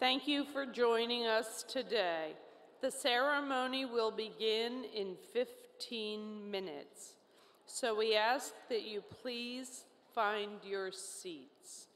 Thank you for joining us today. The ceremony will begin in 15 minutes, so we ask that you please find your seats.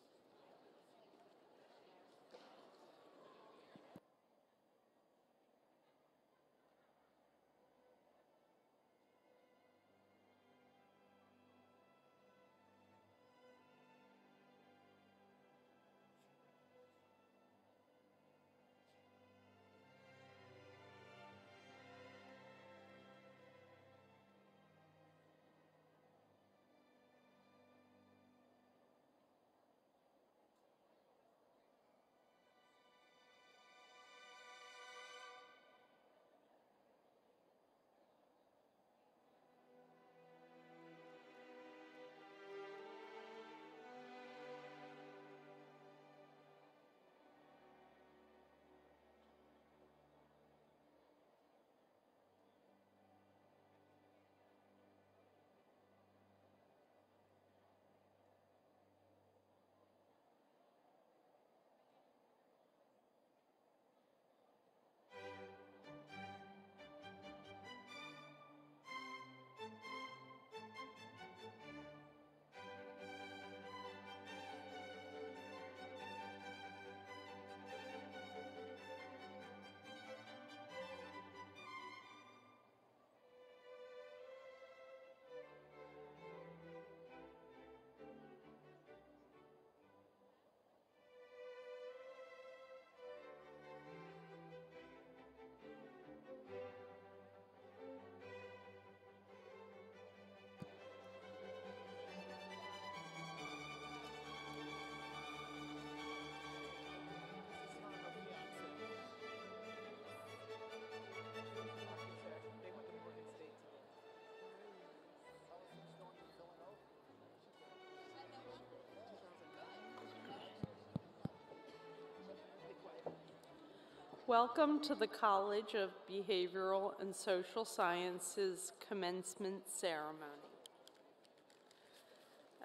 Welcome to the College of Behavioral and Social Sciences commencement ceremony.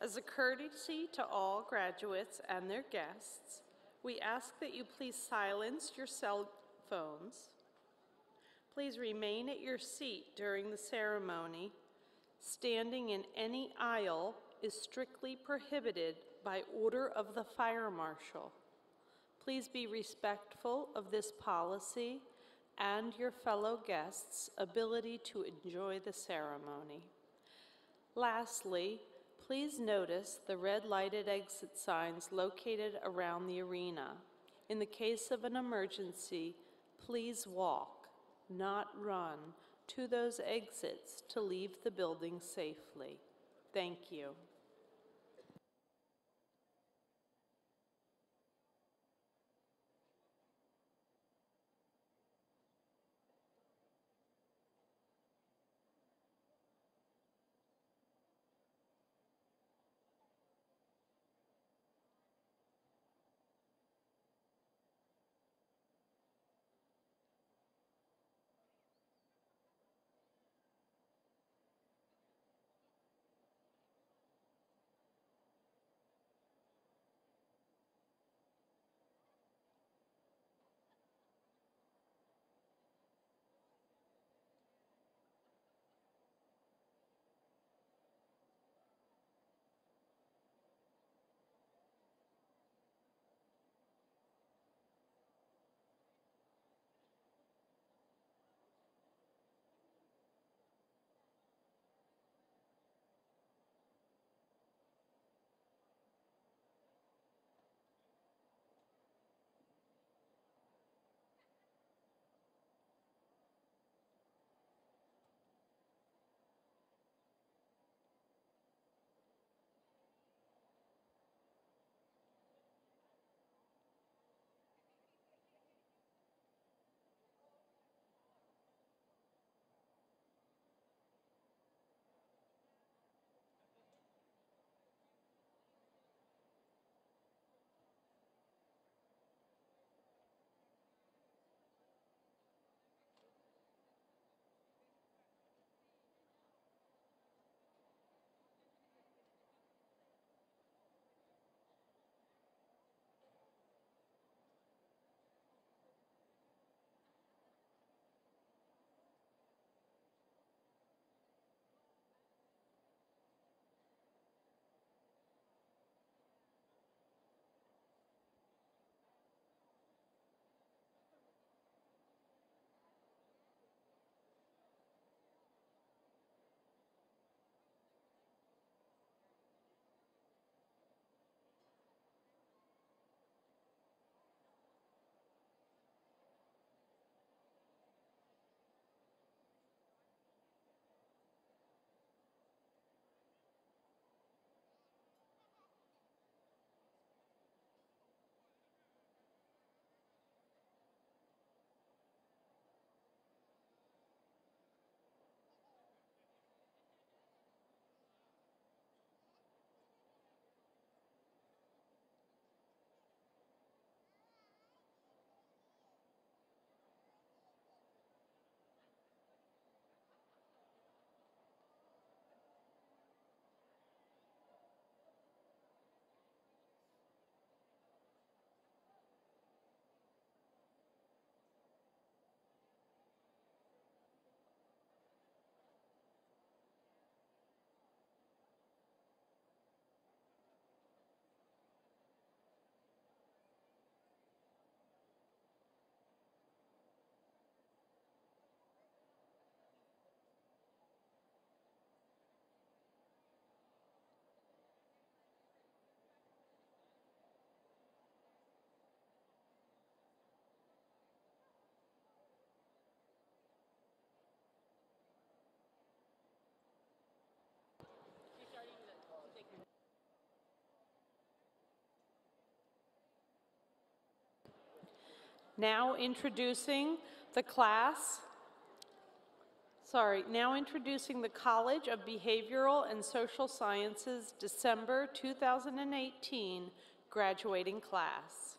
As a courtesy to all graduates and their guests, we ask that you please silence your cell phones. Please remain at your seat during the ceremony. Standing in any aisle is strictly prohibited by order of the fire marshal. Please be respectful of this policy and your fellow guests' ability to enjoy the ceremony. Lastly, please notice the red lighted exit signs located around the arena. In the case of an emergency, please walk, not run, to those exits to leave the building safely. Thank you. Now introducing the College of Behavioral and Social Sciences December 2018 graduating class.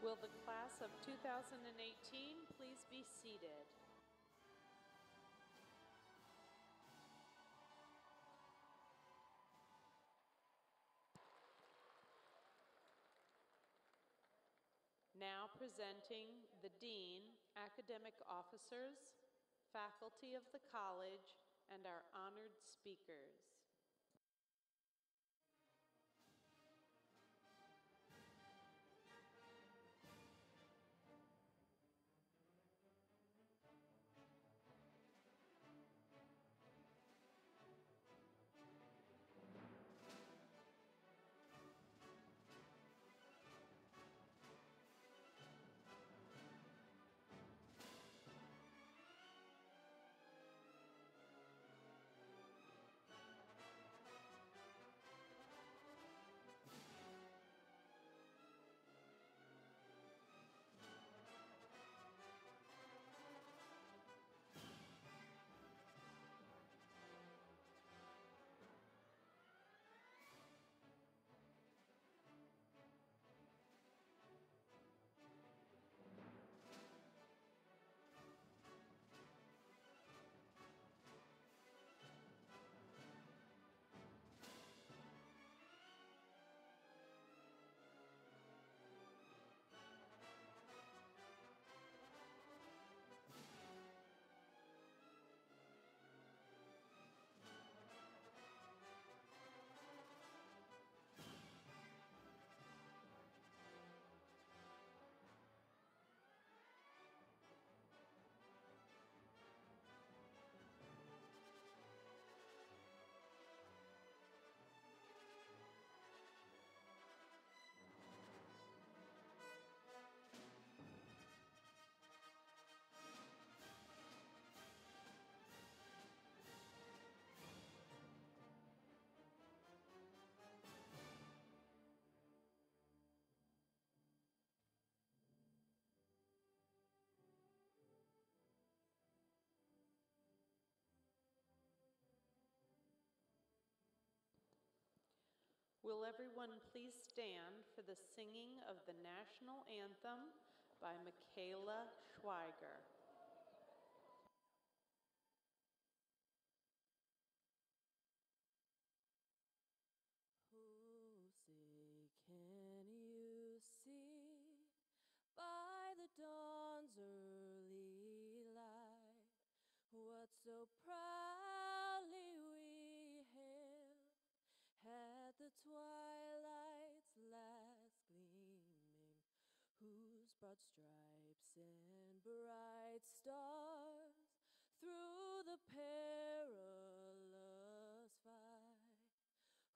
Will the class of 2018 please be seated? Now presenting the Dean, academic officers, faculty of the college, and our honored speakers. Will everyone please stand for the singing of the national anthem by Michaela Schweiger. Oh, say, can you see by the dawn's early light what so proudly we hailed at the twilight's last gleaming, whose broad stripes and bright stars through the perilous fight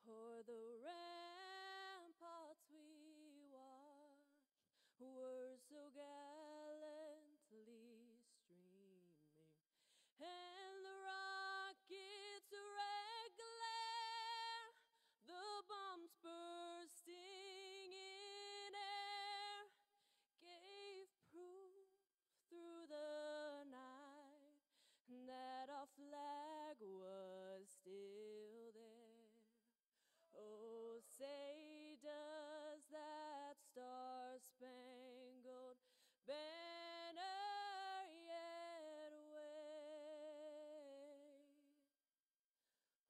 o'er the ramparts we watch were so gallantly streaming, and the rocket's red glare, the bombs bursting in air, gave proof through the night that our flag was still there. Oh, say, does that star-spangled banner yet wave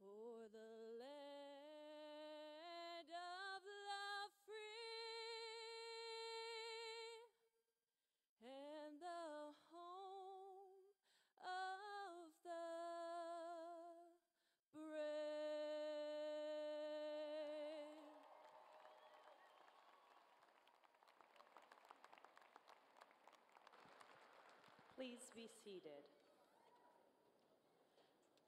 o'er the land of the free and the home of the brave? Please be seated.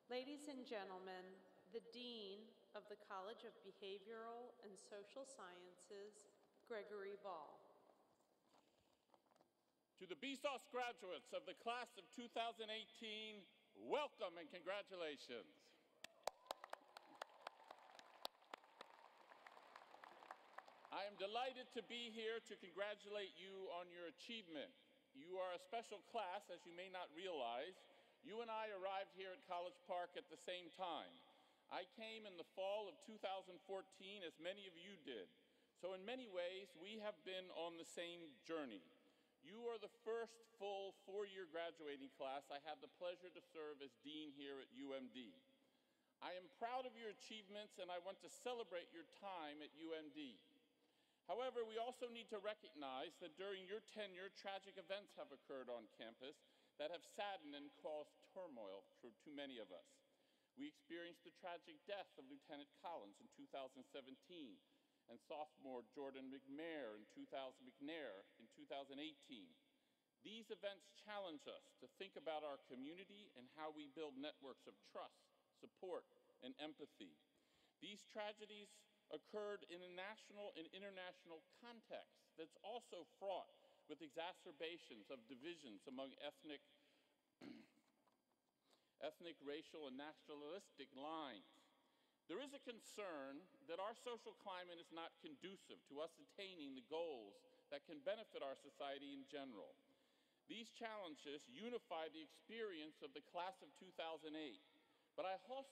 Ladies and gentlemen, the Dean of the College of Behavioral and Social Sciences, Gregory Ball. To the BSOS graduates of the class of 2018, welcome and congratulations. I am delighted to be here to congratulate you on your achievement. You are a special class, as you may not realize. You and I arrived here at College Park at the same time. I came in the fall of 2014, as many of you did. So in many ways, we have been on the same journey. You are the first full four-year graduating class I had the pleasure to serve as dean here at UMD. I am proud of your achievements, and I want to celebrate your time at UMD. However, we also need to recognize that during your tenure, tragic events have occurred on campus that have saddened and caused turmoil for too many of us. We experienced the tragic death of Lieutenant Collins in 2017 and sophomore Jordan McNair in 2018. These events challenge us to think about our community and how we build networks of trust, support, and empathy. These tragedies occurred in a national and international context that's also fraught with exacerbations of divisions among ethnic, racial, and nationalistic lines. There is a concern that our social climate is not conducive to us attaining the goals that can benefit our society in general. These challenges unify the experience of the class of 2008, but I hope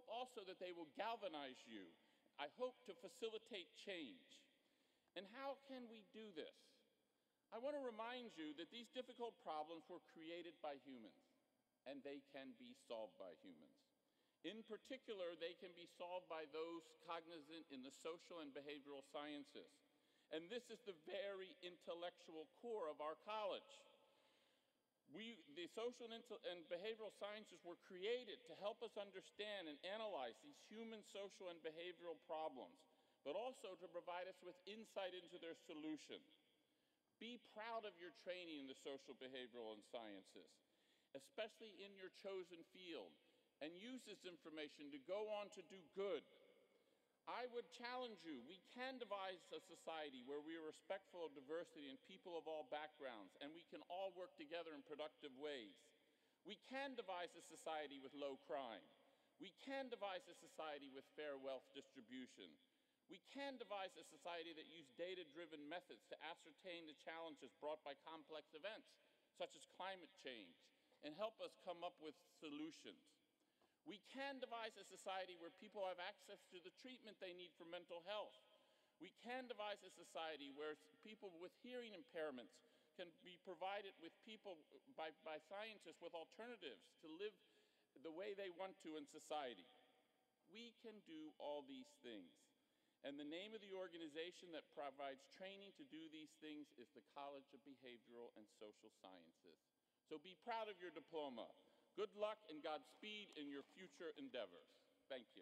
also that they will galvanize you. I hope to facilitate change. And how can we do this? I want to remind you that these difficult problems were created by humans, and they can be solved by humans. In particular, they can be solved by those cognizant in the social and behavioral sciences. And this is the very intellectual core of our college. The social and behavioral sciences were created to help us understand and analyze these human, social, and behavioral problems, but also to provide us with insight into their solution. Be proud of your training in the social, behavioral, and sciences, especially in your chosen field, and use this information to go on to do good. I would challenge you, we can devise a society where we are respectful of diversity and people of all backgrounds, and we can all work together in productive ways. We can devise a society with low crime. We can devise a society with fair wealth distribution. We can devise a society that uses data-driven methods to ascertain the challenges brought by complex events, such as climate change, and help us come up with solutions. We can devise a society where people have access to the treatment they need for mental health. We can devise a society where people with hearing impairments can be provided with people, by scientists, with alternatives to live the way they want to in society. We can do all these things. And the name of the organization that provides training to do these things is the College of Behavioral and Social Sciences. So be proud of your diploma. Good luck and Godspeed in your future endeavors. Thank you.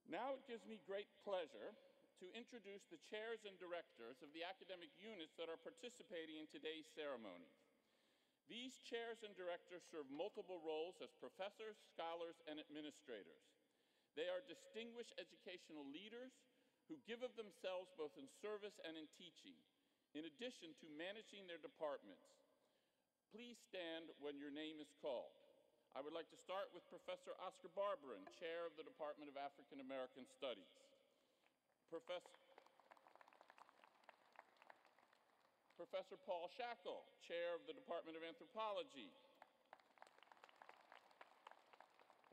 Now it gives me great pleasure to introduce the chairs and directors of the academic units that are participating in today's ceremony. These chairs and directors serve multiple roles as professors, scholars, and administrators. They are distinguished educational leaders who give of themselves both in service and in teaching, in addition to managing their departments. Please stand when your name is called. I would like to start with Professor Oscar Barberin, Chair of the Department of African American Studies. Professor Paul Shackle, Chair of the Department of Anthropology.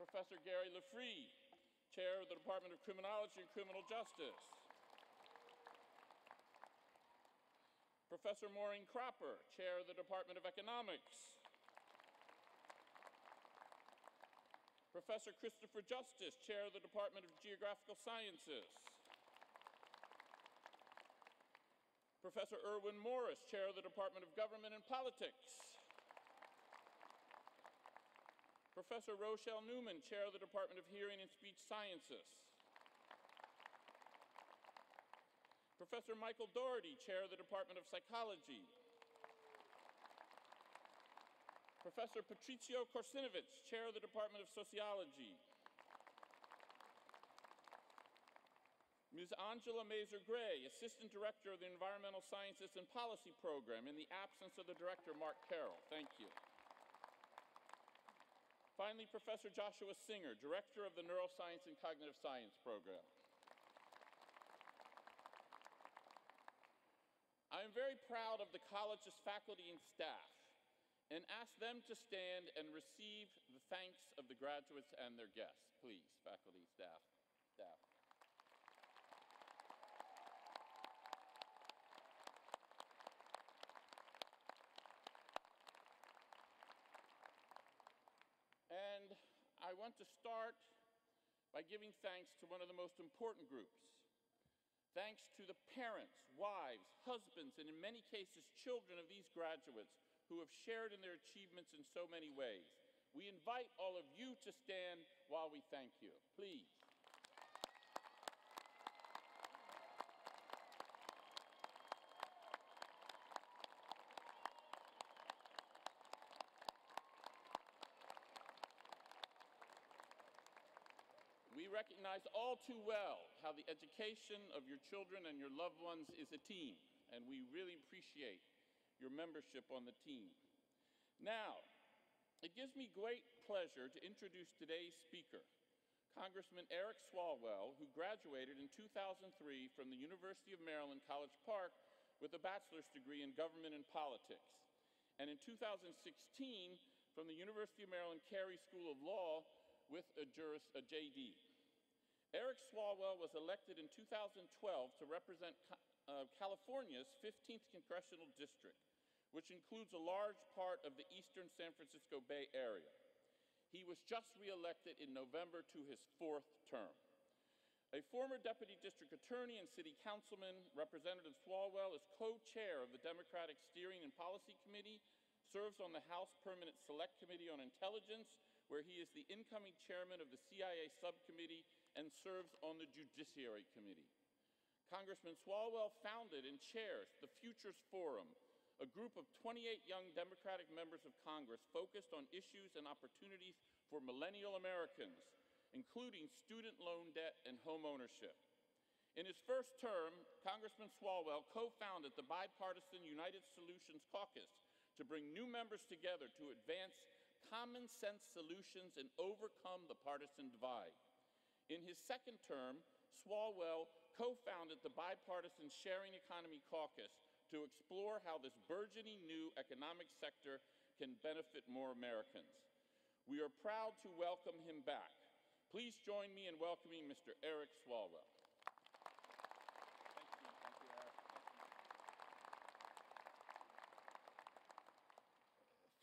Professor Gary Lafree, Chair of the Department of Criminology and Criminal Justice. Professor Maureen Cropper, Chair of the Department of Economics. Professor Christopher Justice, Chair of the Department of Geographical Sciences. Professor Erwin Morris, Chair of the Department of Government and Politics. Professor Rochelle Newman, Chair of the Department of Hearing and Speech Sciences. Professor Michael Doherty, Chair of the Department of Psychology. Professor Patricio Korsinovich, Chair of the Department of Sociology. Ms. Angela Mazer-Gray, Assistant Director of the Environmental Sciences and Policy Program, in the absence of the Director, Mark Carroll. Thank you. Finally, Professor Joshua Singer, Director of the Neuroscience and Cognitive Science Program. I am very proud of the college's faculty and staff and ask them to stand and receive the thanks of the graduates and their guests. Please, faculty, staff. And I want to start by giving thanks to one of the most important groups. Thanks to the parents, wives, husbands, and in many cases children of these graduates who have shared in their achievements in so many ways. We invite all of you to stand while we thank you. Please. We recognize all too well how the education of your children and your loved ones is a team, and we really appreciate your membership on the team. Now, it gives me great pleasure to introduce today's speaker, Congressman Eric Swalwell, who graduated in 2003 from the University of Maryland, College Park with a bachelor's degree in government and politics, and in 2016 from the University of Maryland Carey School of Law with a JD. Eric Swalwell was elected in 2012 to represent California's 15th Congressional District, which includes a large part of the eastern San Francisco Bay Area. He was just reelected in November to his 4th term. A former Deputy District Attorney and City Councilman, Representative Swalwell is co-chair of the Democratic Steering and Policy Committee, serves on the House Permanent Select Committee on Intelligence, where he is the incoming chairman of the CIA Subcommittee and serves on the Judiciary Committee. Congressman Swalwell founded and chairs the Futures Forum, a group of 28 young Democratic members of Congress focused on issues and opportunities for millennial Americans, including student loan debt and home ownership. In his first term, Congressman Swalwell co-founded the bipartisan United Solutions Caucus to bring new members together to advance common sense solutions and overcome the partisan divide. In his second term, Swalwell co-founded the bipartisan Sharing Economy Caucus to explore how this burgeoning new economic sector can benefit more Americans. We are proud to welcome him back. Please join me in welcoming Mr. Eric Swalwell.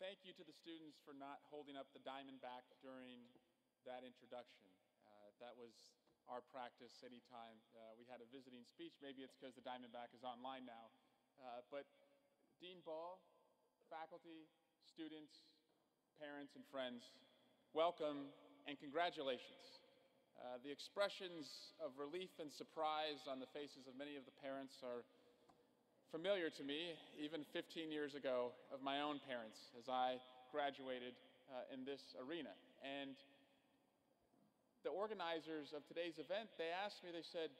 Thank you to the students for not holding up the Diamondback during that introduction. That was our practice anytime we had a visiting speech. Maybe it's because the Diamondback is online now. But Dean Ball, faculty, students, parents, and friends, welcome and congratulations. The expressions of relief and surprise on the faces of many of the parents are familiar to me, even 15 years ago, of my own parents as I graduated in this arena. And the organizers of today's event, they asked me, they said,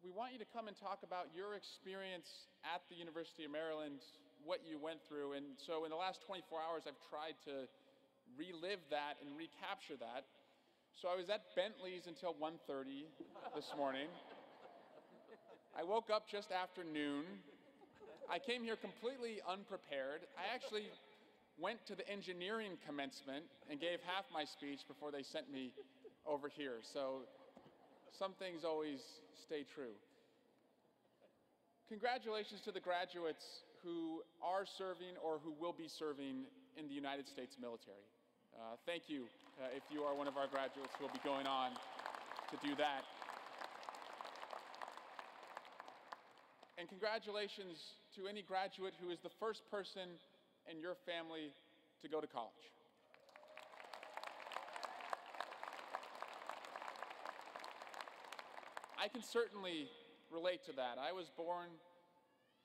we want you to come and talk about your experience at the University of Maryland, what you went through. And so in the last 24 hours, I've tried to relive that and recapture that. So I was at Bentley's until 1:30 this morning. I woke up just after noon. I came here completely unprepared. I actually went to the engineering commencement and gave half my speech before they sent me over here. So some things always stay true. Congratulations to the graduates who are serving or who will be serving in the United States military. Thank you if you are one of our graduates who will be going on to do that. And congratulations to any graduate who is the first person in your family to go to college. I can certainly relate to that. I was born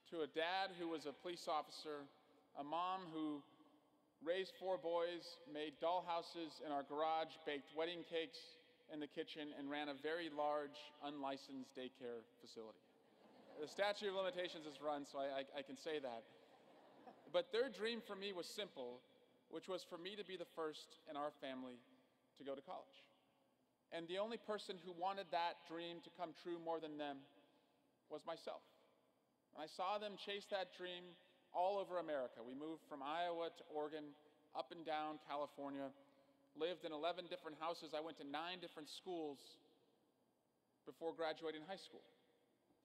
to a dad who was a police officer, a mom who raised 4 boys, made dollhouses in our garage, baked wedding cakes in the kitchen, and ran a very large, unlicensed daycare facility. The statute of limitations is run, so I can say that. But their dream for me was simple, which was for me to be the first in our family to go to college. And the only person who wanted that dream to come true more than them was myself. And I saw them chase that dream all over America. We moved from Iowa to Oregon, up and down California, lived in 11 different houses. I went to 9 different schools before graduating high school.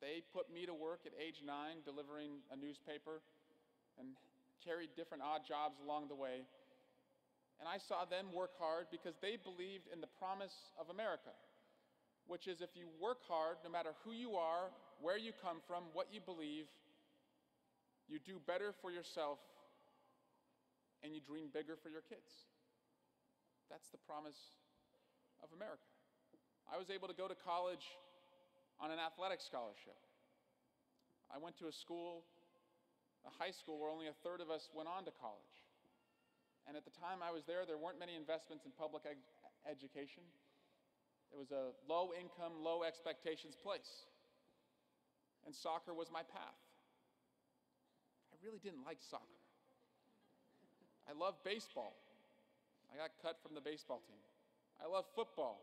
They put me to work at age 9 delivering a newspaper and carried different odd jobs along the way. And I saw them work hard because they believed in the promise of America, which is if you work hard, no matter who you are, where you come from, what you believe, you do better for yourself and you dream bigger for your kids. That's the promise of America. I was able to go to college on an athletic scholarship. I went to a high school where only a third of us went on to college. And at the time I was there weren't many investments in public education. It was a low-income, low-expectations place. And soccer was my path. I really didn't like soccer. I loved baseball. I got cut from the baseball team. I loved football.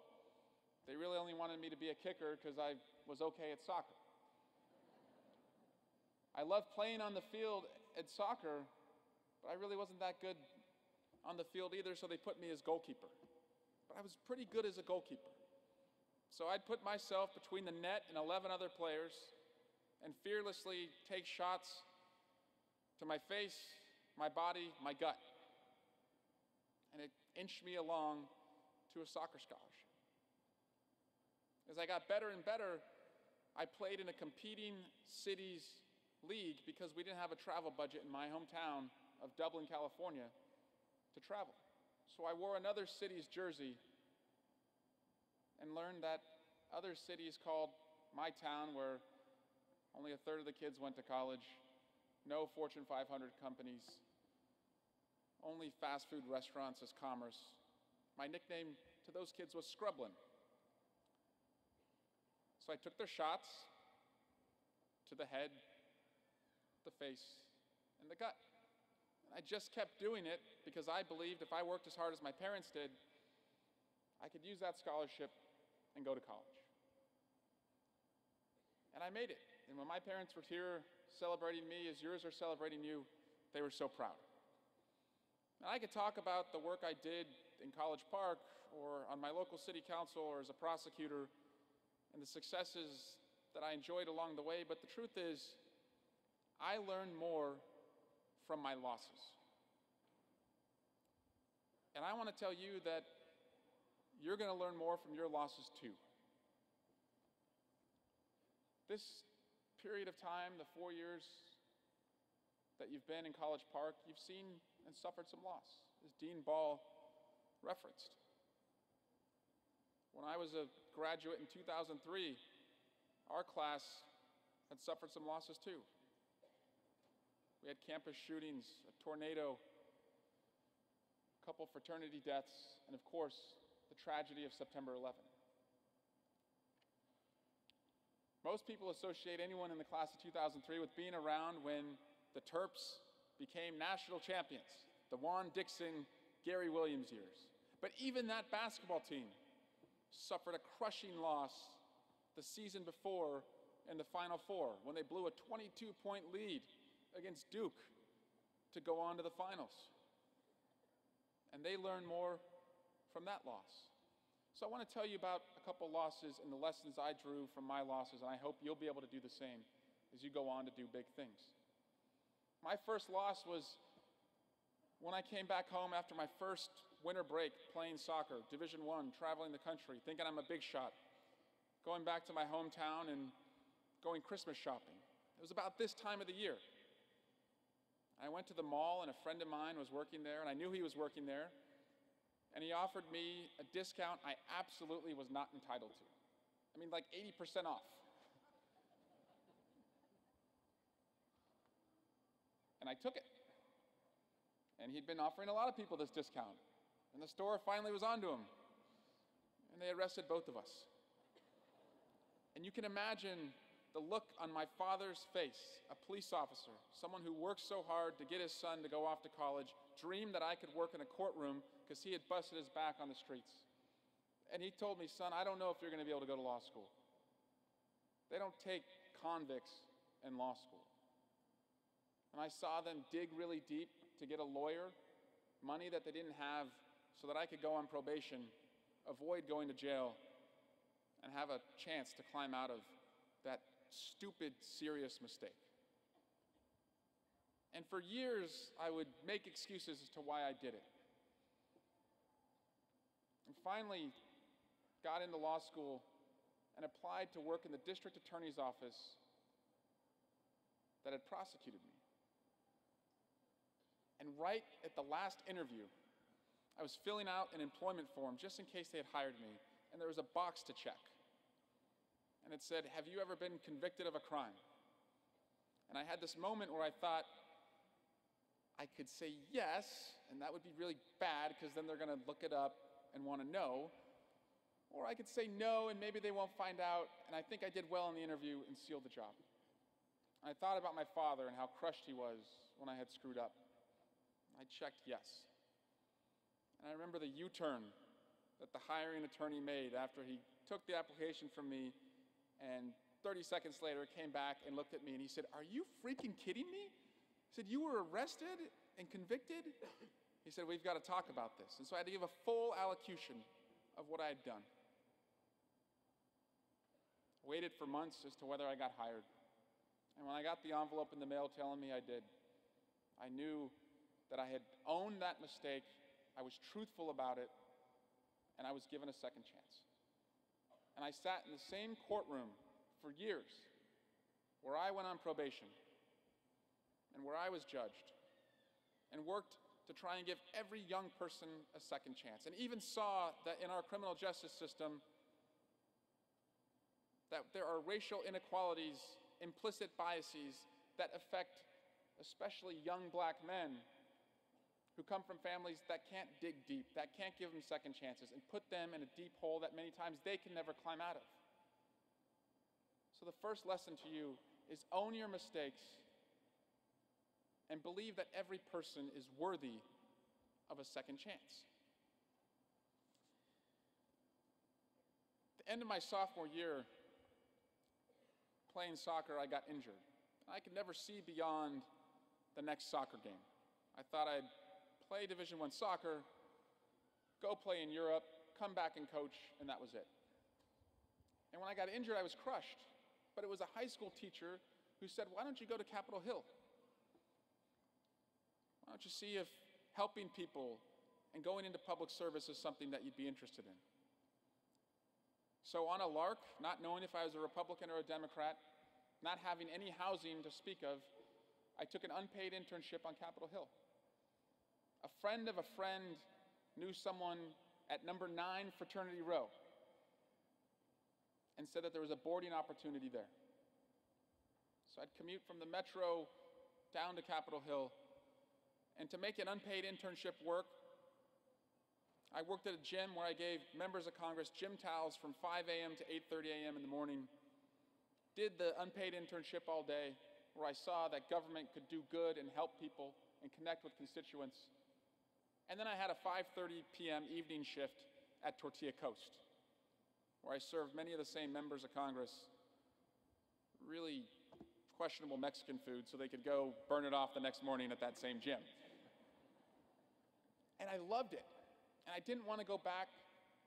They really only wanted me to be a kicker because I was okay at soccer. I loved playing on the field at soccer, but I really wasn't that good on the field either, so they put me as goalkeeper. But I was pretty good as a goalkeeper. So I'd put myself between the net and 11 other players and fearlessly take shots to my face, my body, my gut. And it inched me along to a soccer scholarship. As I got better and better, I played in a competing cities league because we didn't have a travel budget in my hometown of Dublin, California, to travel. So I wore another city's jersey and learned that other cities called my town, where only a third of the kids went to college, no Fortune 500 companies, only fast food restaurants as commerce. My nickname to those kids was Scrublin. So I took their shots to the head, the face, and the gut. And I just kept doing it because I believed if I worked as hard as my parents did, I could use that scholarship and go to college. And I made it. And when my parents were here celebrating me as yours are celebrating you, they were so proud. And I could talk about the work I did in College Park or on my local city council or as a prosecutor and the successes that I enjoyed along the way, but the truth is, I learned more from my losses. And I want to tell you that you're going to learn more from your losses too. This period of time, the 4 years that you've been in College Park, you've seen and suffered some loss, as Dean Ball referenced. When I was a graduate in 2003, our class had suffered some losses too. We had campus shootings, a tornado, a couple fraternity deaths, and of course, the tragedy of September 11th. Most people associate anyone in the class of 2003 with being around when the Terps became national champions, the Juan Dixon, Gary Williams years. But even that basketball team suffered a crushing loss the season before in the Final Four when they blew a 22-point lead against Duke to go on to the finals. And they learned more from that loss. So I want to tell you about a couple losses and the lessons I drew from my losses, and I hope you'll be able to do the same as you go on to do big things. My first loss was when I came back home after my first winter break playing soccer, Division I, traveling the country, thinking I'm a big shot, going back to my hometown and going Christmas shopping. It was about this time of the year. I went to the mall, and a friend of mine was working there, and I knew he was working there, and he offered me a discount I absolutely was not entitled to. I mean, like 80% off. And I took it. And he'd been offering a lot of people this discount. And the store finally was onto him. And they arrested both of us. And you can imagine the look on my father's face, a police officer, someone who worked so hard to get his son to go off to college, dreamed that I could work in a courtroom because he had busted his back on the streets. And he told me, son, I don't know if you're going to be able to go to law school. They don't take convicts in law school. And I saw them dig really deep to get a lawyer, money that they didn't have so that I could go on probation, avoid going to jail, and have a chance to climb out of that stupid, serious mistake. And for years, I would make excuses as to why I did it. And finally, got into law school and applied to work in the district attorney's office that had prosecuted me. And right at the last interview, I was filling out an employment form just in case they had hired me, and there was a box to check. And it said, have you ever been convicted of a crime? And I had this moment where I thought, I could say yes, and that would be really bad because then they're going to look it up and want to know. Or I could say no, and maybe they won't find out, and I think I did well in the interview and sealed the job. I thought about my father and how crushed he was when I had screwed up. I checked yes. And I remember the U-turn that the hiring attorney made after he took the application from me, and 30 seconds later came back and looked at me and he said, are you freaking kidding me? He said, you were arrested and convicted? He said, we've got to talk about this. And so I had to give a full allocution of what I had done. Waited for months as to whether I got hired. And when I got the envelope in the mail telling me I did, I knew that I had owned that mistake, I was truthful about it, and I was given a second chance. And I sat in the same courtroom for years where I went on probation and where I was judged and worked to try and give every young person a second chance, and even saw that in our criminal justice system that there are racial inequalities, implicit biases that affect especially young black men who come from families that can't dig deep, that can't give them second chances, and put them in a deep hole that many times they can never climb out of. So the first lesson to you is own your mistakes and believe that every person is worthy of a second chance. At the end of my sophomore year, playing soccer, I got injured. I could never see beyond the next soccer game. I thought I'd play Division I soccer, go play in Europe, come back and coach, and that was it. And when I got injured, I was crushed. But it was a high school teacher who said, why don't you go to Capitol Hill? Why don't you see if helping people and going into public service is something that you'd be interested in? So on a lark, not knowing if I was a Republican or a Democrat, not having any housing to speak of, I took an unpaid internship on Capitol Hill. A friend of a friend knew someone at number 9 Fraternity Row and said that there was a boarding opportunity there. So I'd commute from the metro down to Capitol Hill, and to make an unpaid internship work, I worked at a gym where I gave members of Congress gym towels from 5 a.m. to 8:30 a.m. in the morning, did the unpaid internship all day, where I saw that government could do good and help people and connect with constituents. And then I had a 5:30 p.m. evening shift at Tortilla Coast, where I served many of the same members of Congress really questionable Mexican food so they could go burn it off the next morning at that same gym. And I loved it. And I didn't want to go back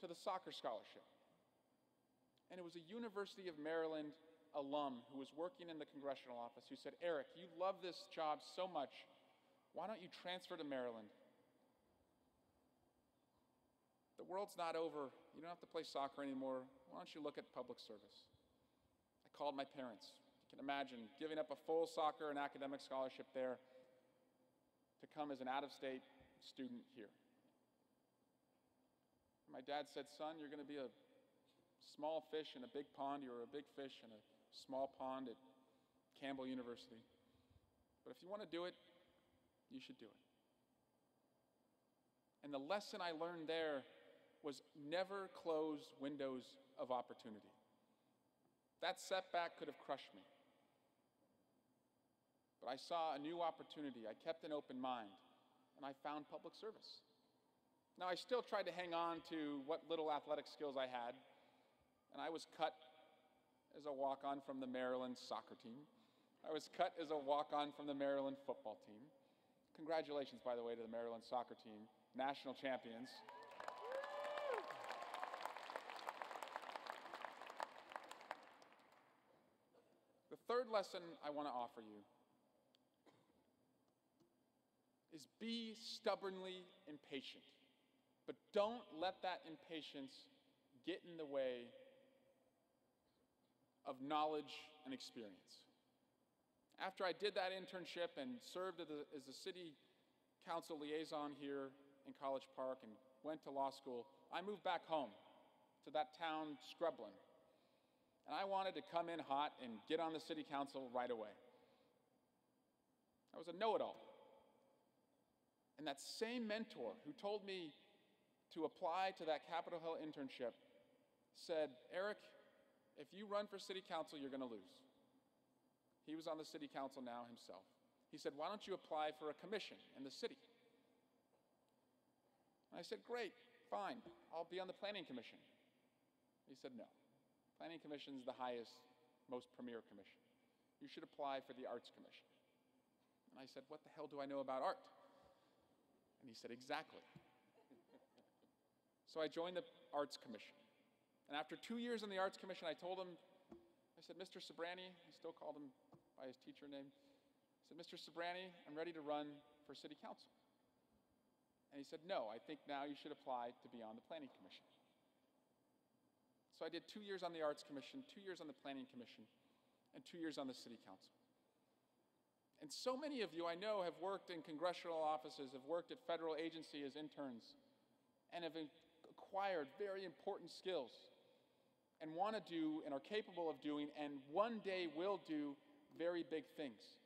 to the soccer scholarship. And it was a University of Maryland alum who was working in the congressional office who said, Eric, you love this job so much, why don't you transfer to Maryland? The world's not over. You don't have to play soccer anymore. Why don't you look at public service? I called my parents. You can imagine giving up a full soccer and academic scholarship there to come as an out-of-state student here. My dad said, son, you're going to be a small fish in a big pond. You're a big fish in a small pond at Campbell University. But if you want to do it, you should do it. And the lesson I learned there was never close windows of opportunity. That setback could have crushed me. But I saw a new opportunity. I kept an open mind, and I found public service. Now, I still tried to hang on to what little athletic skills I had, and I was cut as a walk-on from the Maryland soccer team. I was cut as a walk-on from the Maryland football team. Congratulations, by the way, to the Maryland soccer team, national champions. The third lesson I want to offer you is be stubbornly impatient, but don't let that impatience get in the way of knowledge and experience. After I did that internship and served as a city council liaison here in College Park and went to law school, I moved back home to that town, Scrubland. And I wanted to come in hot and get on the city council right away. I was a know-it-all. And that same mentor who told me to apply to that Capitol Hill internship said, Eric, if you run for city council, you're going to lose. He was on the city council now himself. He said, why don't you apply for a commission in the city? And I said, great, fine, I'll be on the planning commission. He said, no. Planning commission is the highest, most premier commission. You should apply for the arts commission. And I said, what the hell do I know about art? And he said, exactly. So I joined the arts commission. And after 2 years in the arts commission, I told him, I said, Mr. Sobrani, I still called him by his teacher name. I said, Mr. Sobrani, I'm ready to run for city council. And he said, no, I think now you should apply to be on the planning commission. So I did 2 years on the Arts Commission, 2 years on the Planning Commission, and 2 years on the City Council. And so many of you I know have worked in congressional offices, have worked at federal agency as interns, and have acquired very important skills and want to do and are capable of doing and one day will do very big things.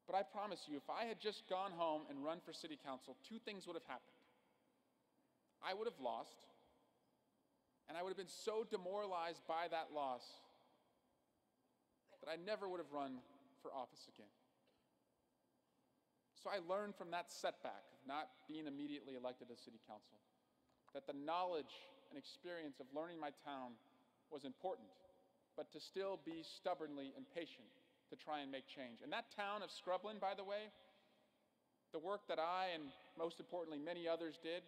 But I promise you, if I had just gone home and run for City Council, two things would have happened. I would have lost, and I would have been so demoralized by that loss that I never would have run for office again. So I learned from that setback of not being immediately elected to city council that the knowledge and experience of learning my town was important, but to still be stubbornly impatient to try and make change. And that town of Scrubland, by the way, the work that I and most importantly many others did,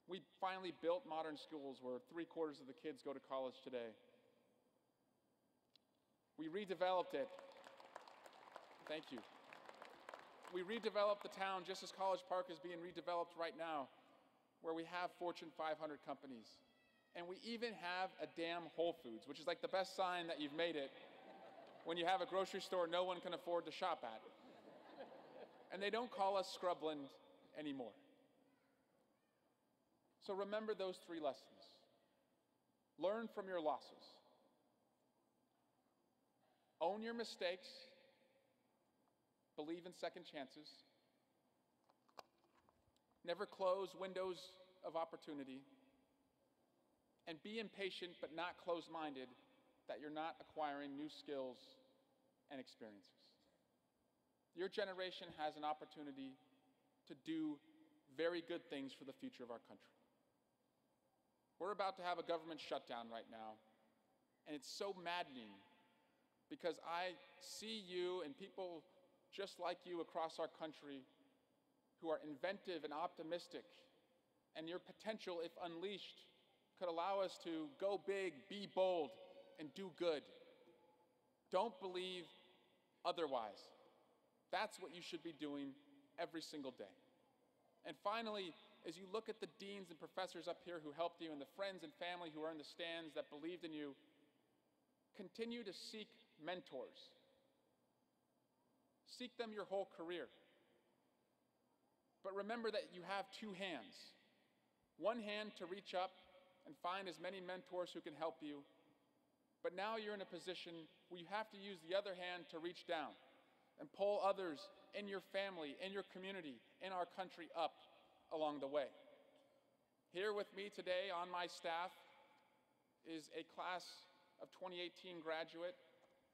we finally built modern schools where 3/4 of the kids go to college today. We redeveloped it. Thank you. We redeveloped the town just as College Park is being redeveloped right now, where we have Fortune 500 companies. And we even have a damn Whole Foods, which is like the best sign that you've made it when you have a grocery store no one can afford to shop at. And they don't call us Scrubland anymore. So remember those 3 lessons. Learn from your losses. Own your mistakes. Believe in second chances. Never close windows of opportunity. And be impatient but not closed-minded that you're not acquiring new skills and experiences. Your generation has an opportunity to do very good things for the future of our country. We're about to have a government shutdown right now, and it's so maddening because I see you and people just like you across our country who are inventive and optimistic, and your potential, if unleashed, could allow us to go big, be bold, and do good. Don't believe otherwise. That's what you should be doing every single day. And finally, as you look at the deans and professors up here who helped you and the friends and family who are in the stands that believed in you, continue to seek mentors. Seek them your whole career. But remember that you have 2 hands. One hand to reach up and find as many mentors who can help you, but now you're in a position where you have to use the other hand to reach down and pull others in your family, in your community, in our country up along the way. Here with me today on my staff is a class of 2018 graduate,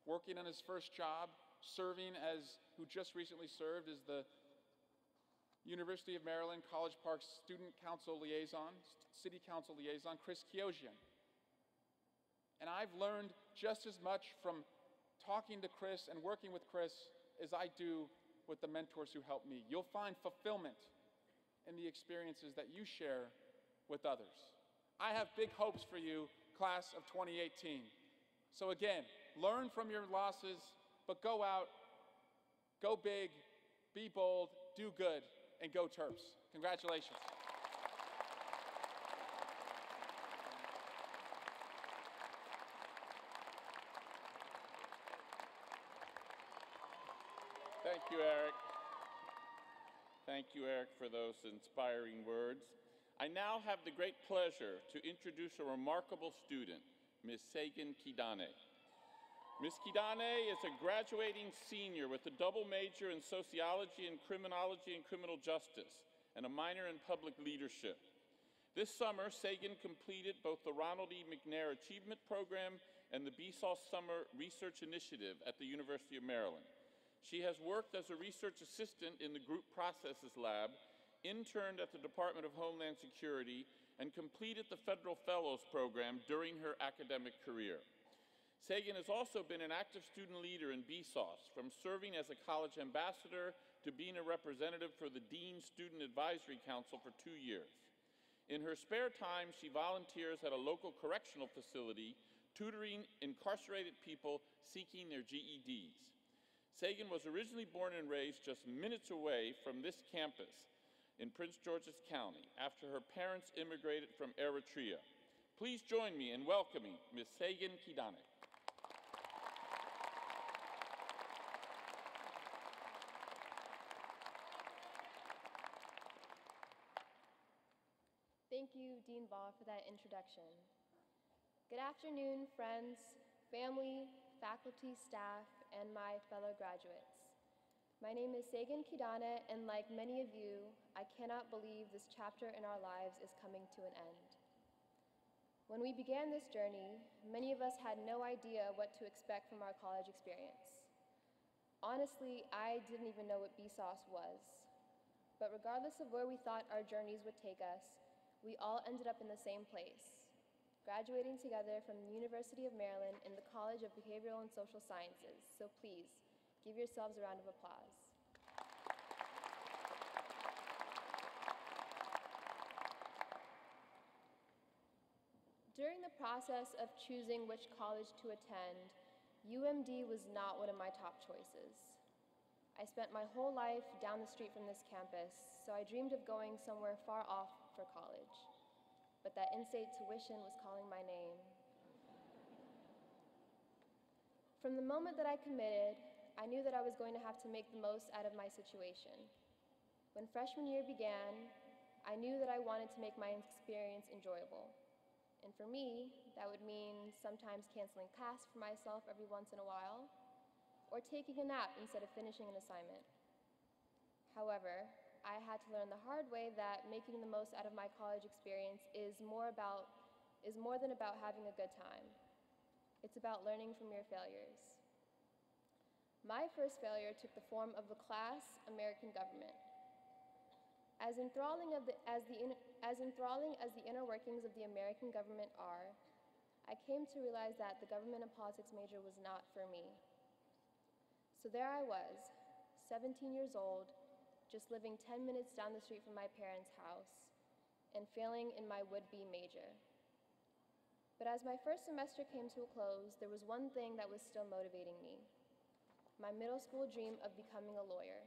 working on his first job, who just recently served as the University of Maryland College Park Student Council Liaison, City Council Liaison, Chris Kiosian. And I've learned just as much from talking to Chris and working with Chris as I do with the mentors who helped me. You'll find fulfillment in the experiences that you share with others. I have big hopes for you, class of 2018. So again, learn from your losses, but go out, go big, be bold, do good, and go Terps. Congratulations. Thank you, Eric. Thank you, Eric, for those inspiring words. I now have the great pleasure to introduce a remarkable student, Ms. Sagan Kidane. Ms. Kidane is a graduating senior with a double major in sociology and criminal justice and a minor in public leadership. This summer, Sagan completed both the Ronald E. McNair Achievement Program and the BSOS Summer Research Initiative at the University of Maryland. She has worked as a research assistant in the Group Processes Lab, interned at the Department of Homeland Security, and completed the Federal Fellows Program during her academic career. Sagan has also been an active student leader in BSOS, from serving as a college ambassador to being a representative for the Dean Student Advisory Council for 2 years. In her spare time, she volunteers at a local correctional facility, tutoring incarcerated people seeking their GEDs. Sagan was originally born and raised just minutes away from this campus in Prince George's County after her parents immigrated from Eritrea. Please join me in welcoming Ms. Sagan Kidane. Thank you, Dean Baugh, for that introduction. Good afternoon, friends, family, faculty, staff, and my fellow graduates. My name is Sagan Kidane, and like many of you, I cannot believe this chapter in our lives is coming to an end. When we began this journey, many of us had no idea what to expect from our college experience. Honestly, I didn't even know what BSOS was. But regardless of where we thought our journeys would take us, we all ended up in the same place, graduating together from the University of Maryland in the College of Behavioral and Social Sciences. So please, give yourselves a round of applause. During the process of choosing which college to attend, UMD was not one of my top choices. I spent my whole life down the street from this campus, so I dreamed of going somewhere far off for college. But that in-state tuition was calling my name. From the moment that I committed, I knew that I was going to have to make the most out of my situation. When freshman year began, I knew that I wanted to make my experience enjoyable. And for me, that would mean sometimes canceling class for myself every once in a while, or taking a nap instead of finishing an assignment. However, I had to learn the hard way that making the most out of my college experience is more than about having a good time. It's about learning from your failures. My first failure took the form of the class American government. As enthralling as the inner workings of the American government are, I came to realize that the government and politics major was not for me. So there I was, 17 years old, just living 10 minutes down the street from my parents' house, and failing in my would-be major. But as my first semester came to a close, there was one thing that was still motivating me: my middle school dream of becoming a lawyer.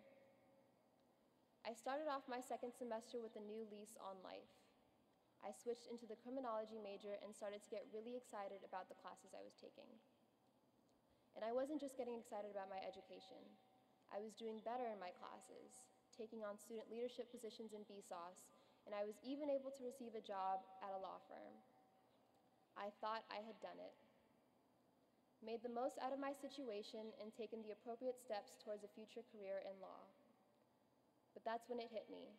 I started off my second semester with a new lease on life. I switched into the criminology major and started to get really excited about the classes I was taking. And I wasn't just getting excited about my education. I was doing better in my classes, taking on student leadership positions in BSOS, and I was even able to receive a job at a law firm. I thought I had done it. Made the most out of my situation and taken the appropriate steps towards a future career in law. But that's when it hit me.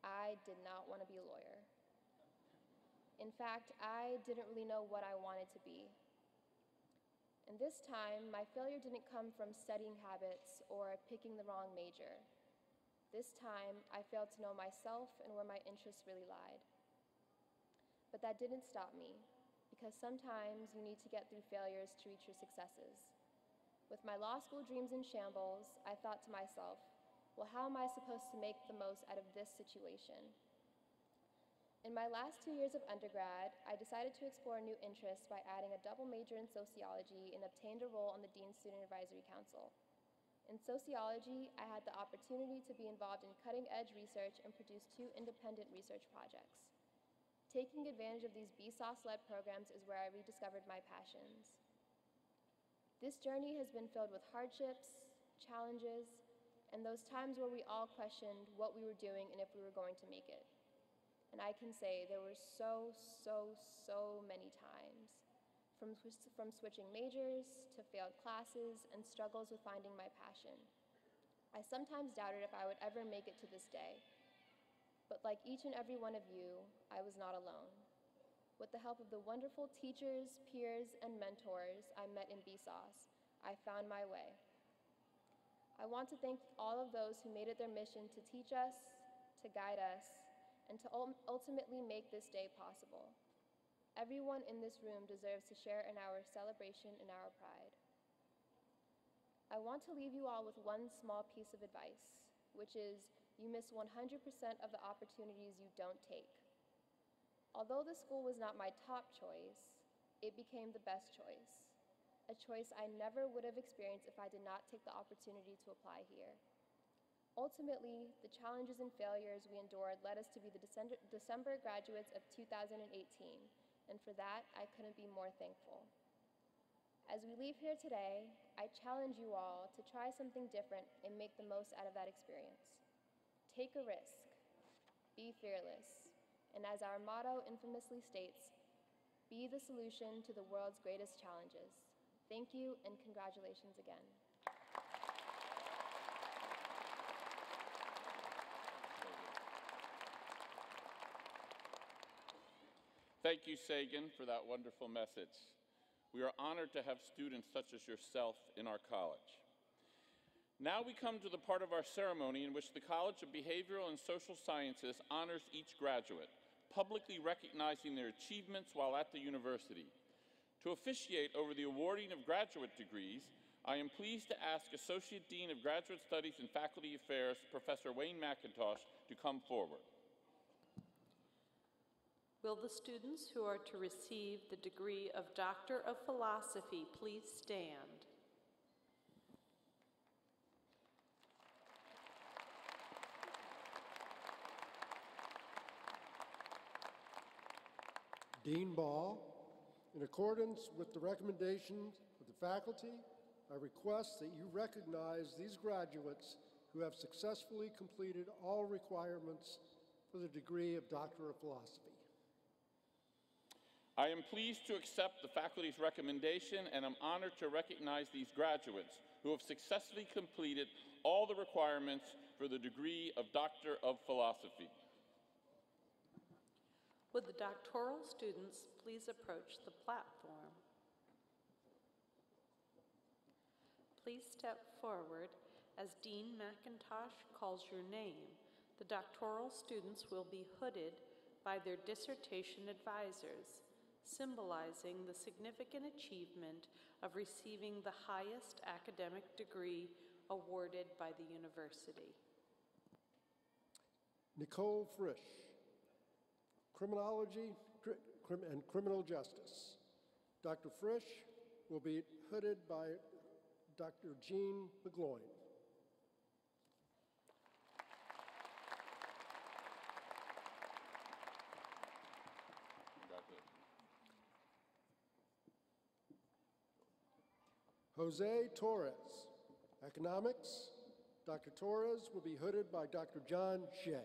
I did not want to be a lawyer. In fact, I didn't really know what I wanted to be. And this time, my failure didn't come from studying habits or picking the wrong major. This time, I failed to know myself and where my interests really lied. But that didn't stop me, because sometimes you need to get through failures to reach your successes. With my law school dreams in shambles, I thought to myself, well, how am I supposed to make the most out of this situation? In my last 2 years of undergrad, I decided to explore new interests by adding a double major in sociology and obtained a role on the Dean's Student Advisory Council. In sociology, I had the opportunity to be involved in cutting-edge research and produce 2 independent research projects. Taking advantage of these BSOS-led programs is where I rediscovered my passions. This journey has been filled with hardships, challenges, and those times where we all questioned what we were doing and if we were going to make it. And I can say there were so many times, from switching majors to failed classes and struggles with finding my passion. I sometimes doubted if I would ever make it to this day. But like each and every one of you, I was not alone. With the help of the wonderful teachers, peers, and mentors I met in BSOS, I found my way. I want to thank all of those who made it their mission to teach us, to guide us, and to ultimately make this day possible. Everyone in this room deserves to share in our celebration and our pride. I want to leave you all with one small piece of advice, which is you miss 100% of the opportunities you don't take. Although the school was not my top choice, it became the best choice, a choice I never would have experienced if I did not take the opportunity to apply here. Ultimately, the challenges and failures we endured led us to be the December graduates of 2018, and for that, I couldn't be more thankful. As we leave here today, I challenge you all to try something different and make the most out of that experience. Take a risk, be fearless, and as our motto infamously states, be the solution to the world's greatest challenges. Thank you, and congratulations again. Thank you, Sagan, for that wonderful message. We are honored to have students such as yourself in our college. Now we come to the part of our ceremony in which the College of Behavioral and Social Sciences honors each graduate, publicly recognizing their achievements while at the university. To officiate over the awarding of graduate degrees, I am pleased to ask Associate Dean of Graduate Studies and Faculty Affairs, Professor Wayne McIntosh, to come forward. Will the students who are to receive the degree of Doctor of Philosophy please stand? Dean Ball, in accordance with the recommendations of the faculty, I request that you recognize these graduates who have successfully completed all requirements for the degree of Doctor of Philosophy. I am pleased to accept the faculty's recommendation and am honored to recognize these graduates who have successfully completed all the requirements for the degree of Doctor of Philosophy. Would the doctoral students please approach the platform? Please step forward as Dean McIntosh calls your name. The doctoral students will be hooded by their dissertation advisors, symbolizing the significant achievement of receiving the highest academic degree awarded by the university. Nicole Frisch, Criminology and Criminal Justice. Dr. Frisch will be hooded by Dr. Jean McGloin. Jose Torres, Economics. Dr. Torres will be hooded by Dr. John Shea.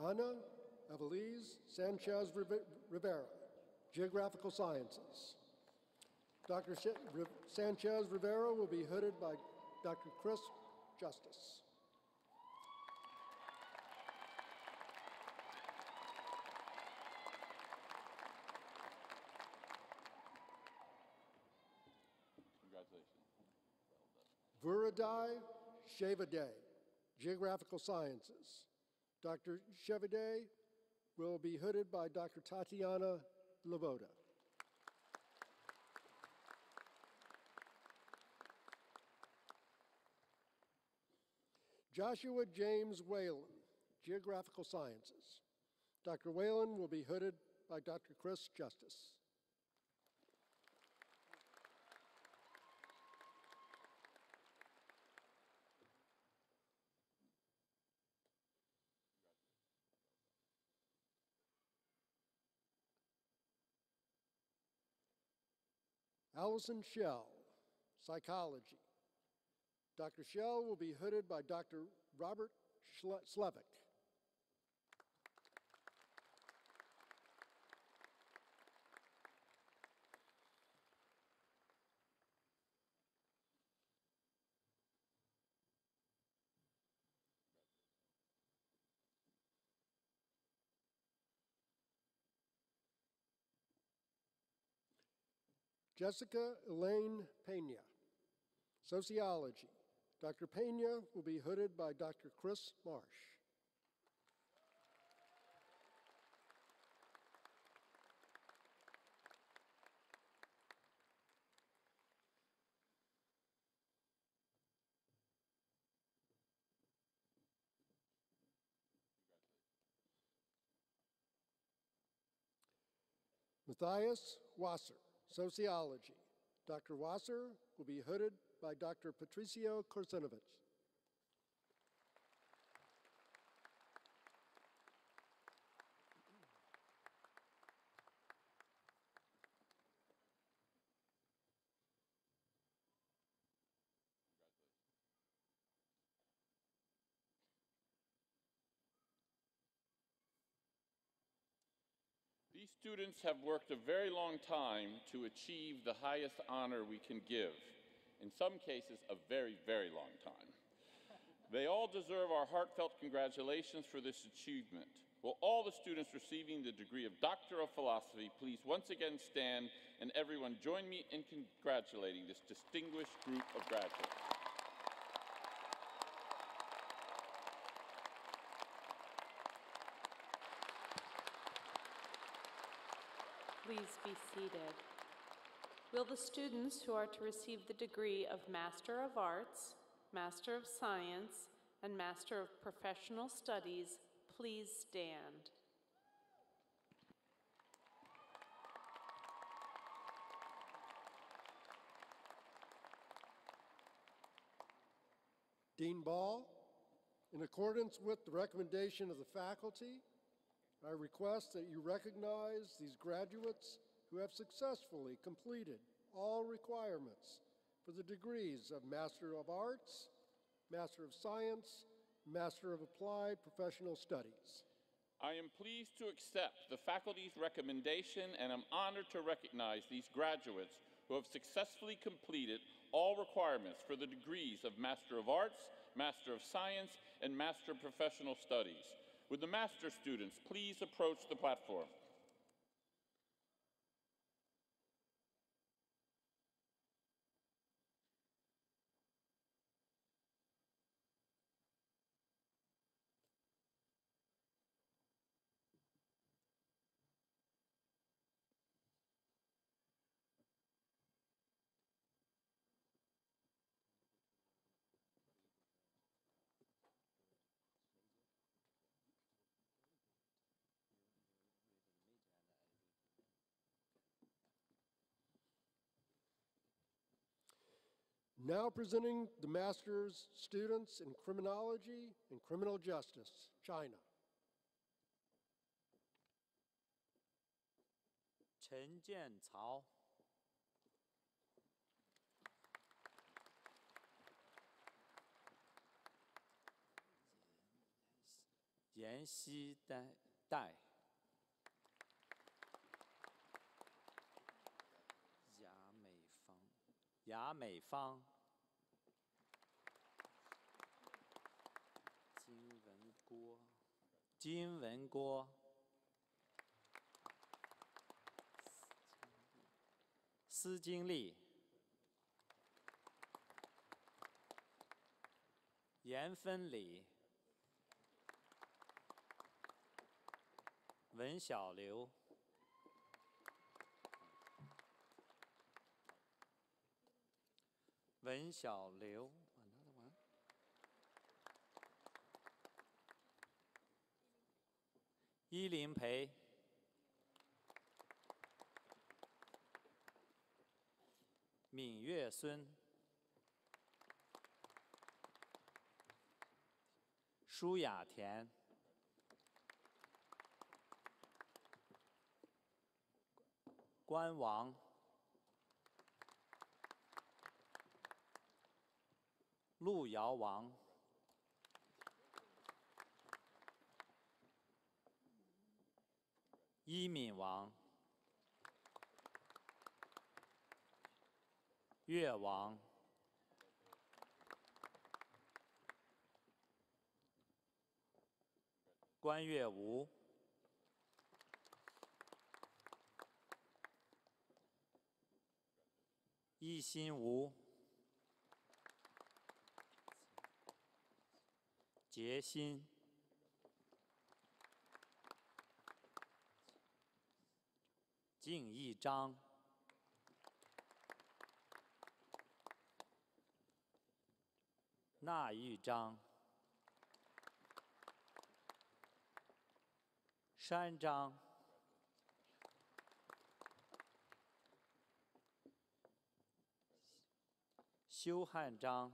Ana Evelise Sanchez Rivera, Geographical Sciences. Dr. Sanchez Rivera will be hooded by Dr. Chris Justice. Congratulations. Well done. Vuradai Shevade, Geographical Sciences. Dr. Shevade will be hooded by Dr. Tatiana Lavoda. Joshua James Whalen, Geographical Sciences. Dr. Whalen will be hooded by Dr. Chris Justice. Allison Shell, Psychology. Dr. Shell will be hooded by Dr. Robert Slevik. Jessica Elaine Pena, Sociology. Dr. Pena will be hooded by Dr. Chris Marsh. Matthias Wasser, Sociology. Dr. Wasser will be hooded by Dr. Patricio Korsenovich. These students have worked a very long time to achieve the highest honor we can give. In some cases, a very, very long time. They all deserve our heartfelt congratulations for this achievement. Will all the students receiving the degree of Doctor of Philosophy please once again stand, and everyone join me in congratulating this distinguished group of graduates. Please be seated. Will the students who are to receive the degree of Master of Arts, Master of Science, and Master of Professional Studies please stand? Dean Ball, in accordance with the recommendation of the faculty, I request that you recognize these graduates who have successfully completed all requirements for the degrees of Master of Arts, Master of Science, Master of Applied Professional Studies. I am pleased to accept the faculty's recommendation and am honored to recognize these graduates who have successfully completed all requirements for the degrees of Master of Arts, Master of Science, and Master of Professional Studies. Would the master students please approach the platform? Now presenting the master's students in criminology and criminal justice, China. 陈建曹、妍希代，雅美芳，金文郭，司金丽，严芬礼，文小刘，伊林培，闵月孙，舒雅田，关王，陆遥王，伊敏王，越王，关岳吴，一心吴，杰心，敬一章，纳玉章，山章，修汉章，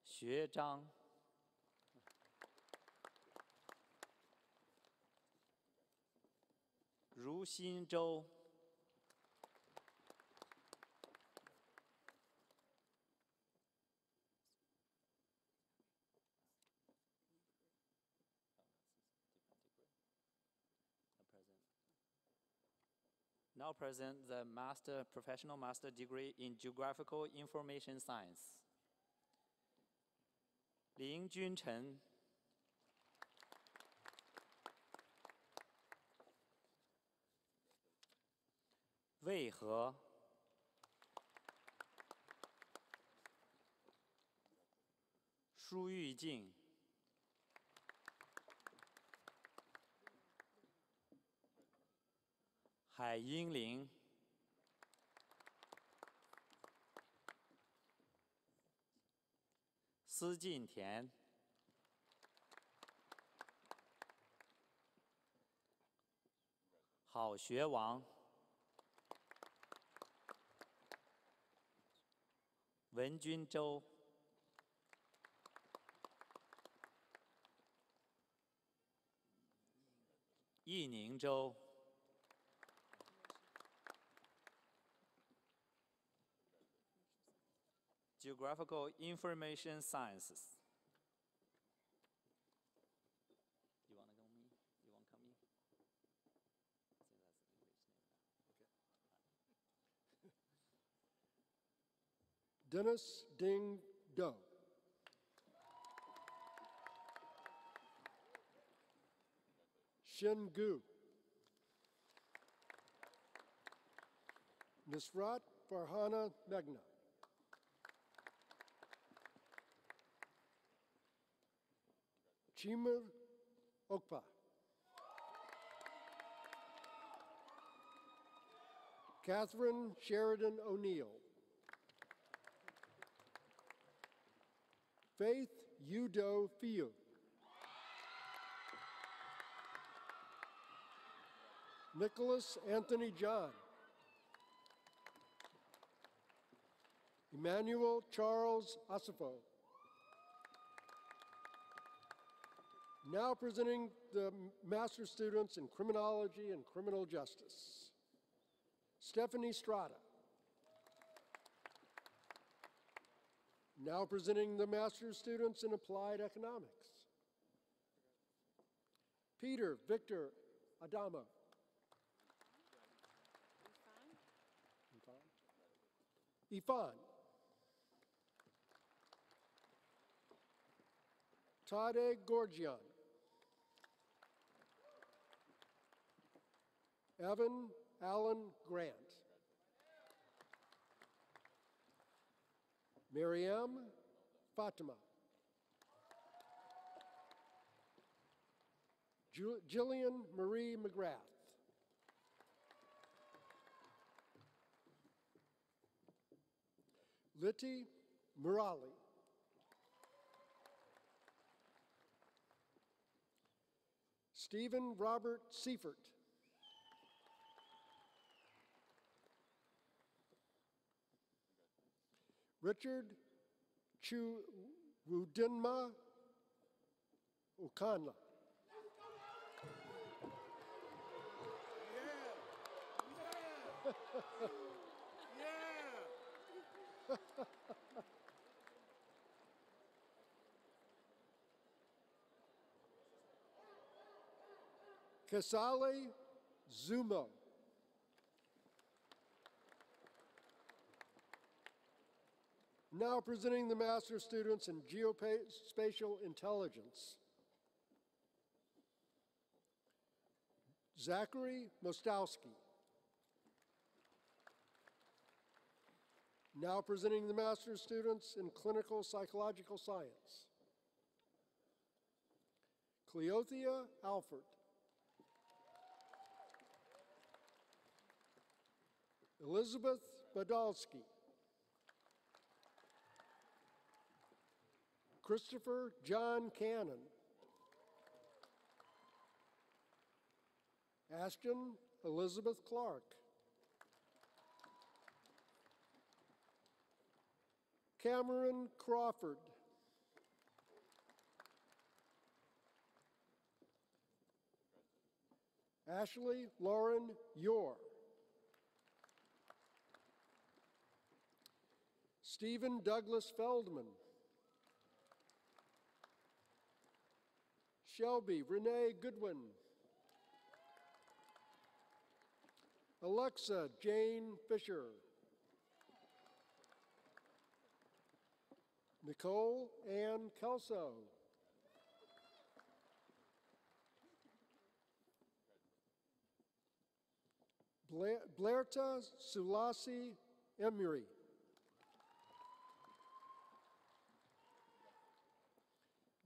学章，如新洲，Now present the professional master degree in geographical information science. 林君臣，渭河，舒玉静，海英林，司进田，郝学王，文君洲，义宁州，Geographical Information Sciences. You want to go me? You want to come me? Dennis Ding Do. Shin Gu. Nisrat Farhana Megna. Chimur Okpa. Catherine Sheridan O'Neill. Faith Udo Fiu. Nicholas Anthony John. Emmanuel Charles Asifo. Now presenting the master's students in criminology and criminal justice. Stephanie Strada. Now presenting the master's students in applied economics. Peter Victor Adamo. Ifan. Tade Gorgian. Evan Allen Grant. Miriam Fatima. Jillian Marie McGrath. Liti Murali. Stephen Robert Seifert. Richard Chuwudinma Okanla. Kasali Zumo. Now presenting the master's students in geospatial intelligence. Zachary Mostowski. Now presenting the master's students in clinical psychological science. Cleothea Alford. Elizabeth Badalski. Christopher John Cannon. Ashton Elizabeth Clark. Cameron Crawford. Ashley Lauren Yor. Stephen Douglas Feldman. Shelby Renee Goodwin. Alexa Jane Fisher. Nicole Ann Kelso. Blairta Sulasi Emery.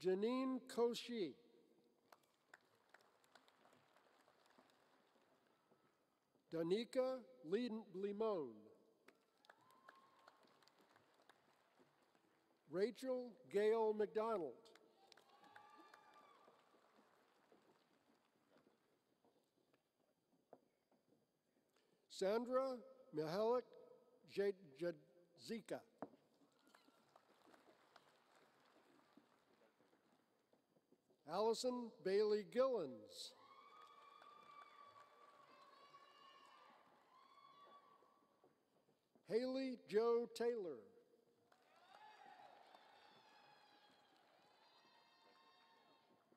Janine Koshi. Danica Limon. Rachel Gail McDonald. Sandra Mihalik Jadzika. Allison Bailey Gillens. Haley Joe Taylor.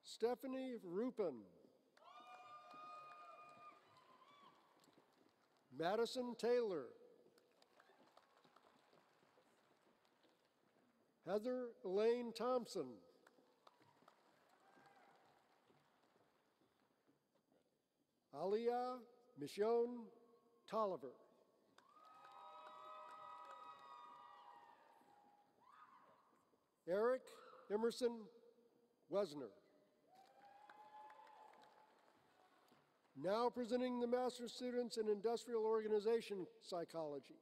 Stephanie Rupin. Madison Taylor. Heather Elaine Thompson. Aliyah Michonne Tolliver. Eric Emerson Wesner. Now presenting the master's students in industrial organization psychology.